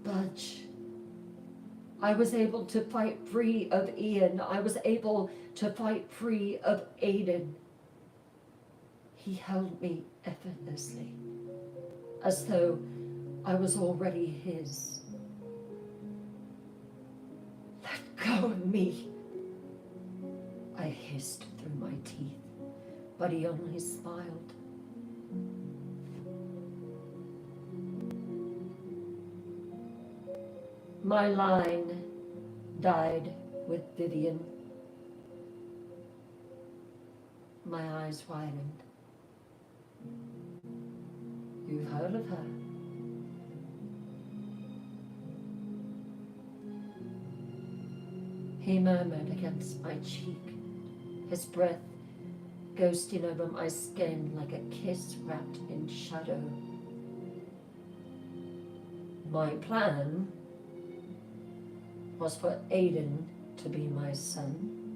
budge. I was able to fight free of Ian. I was able to fight free of Aiden. He held me effortlessly, as though I was already his. Let go of me, I hissed through my teeth, but he only smiled. My line died with Vivian. My eyes widened. You've heard of her? He murmured against my cheek, his breath ghosting over my skin like a kiss wrapped in shadow. My plan was for Aiden to be my son,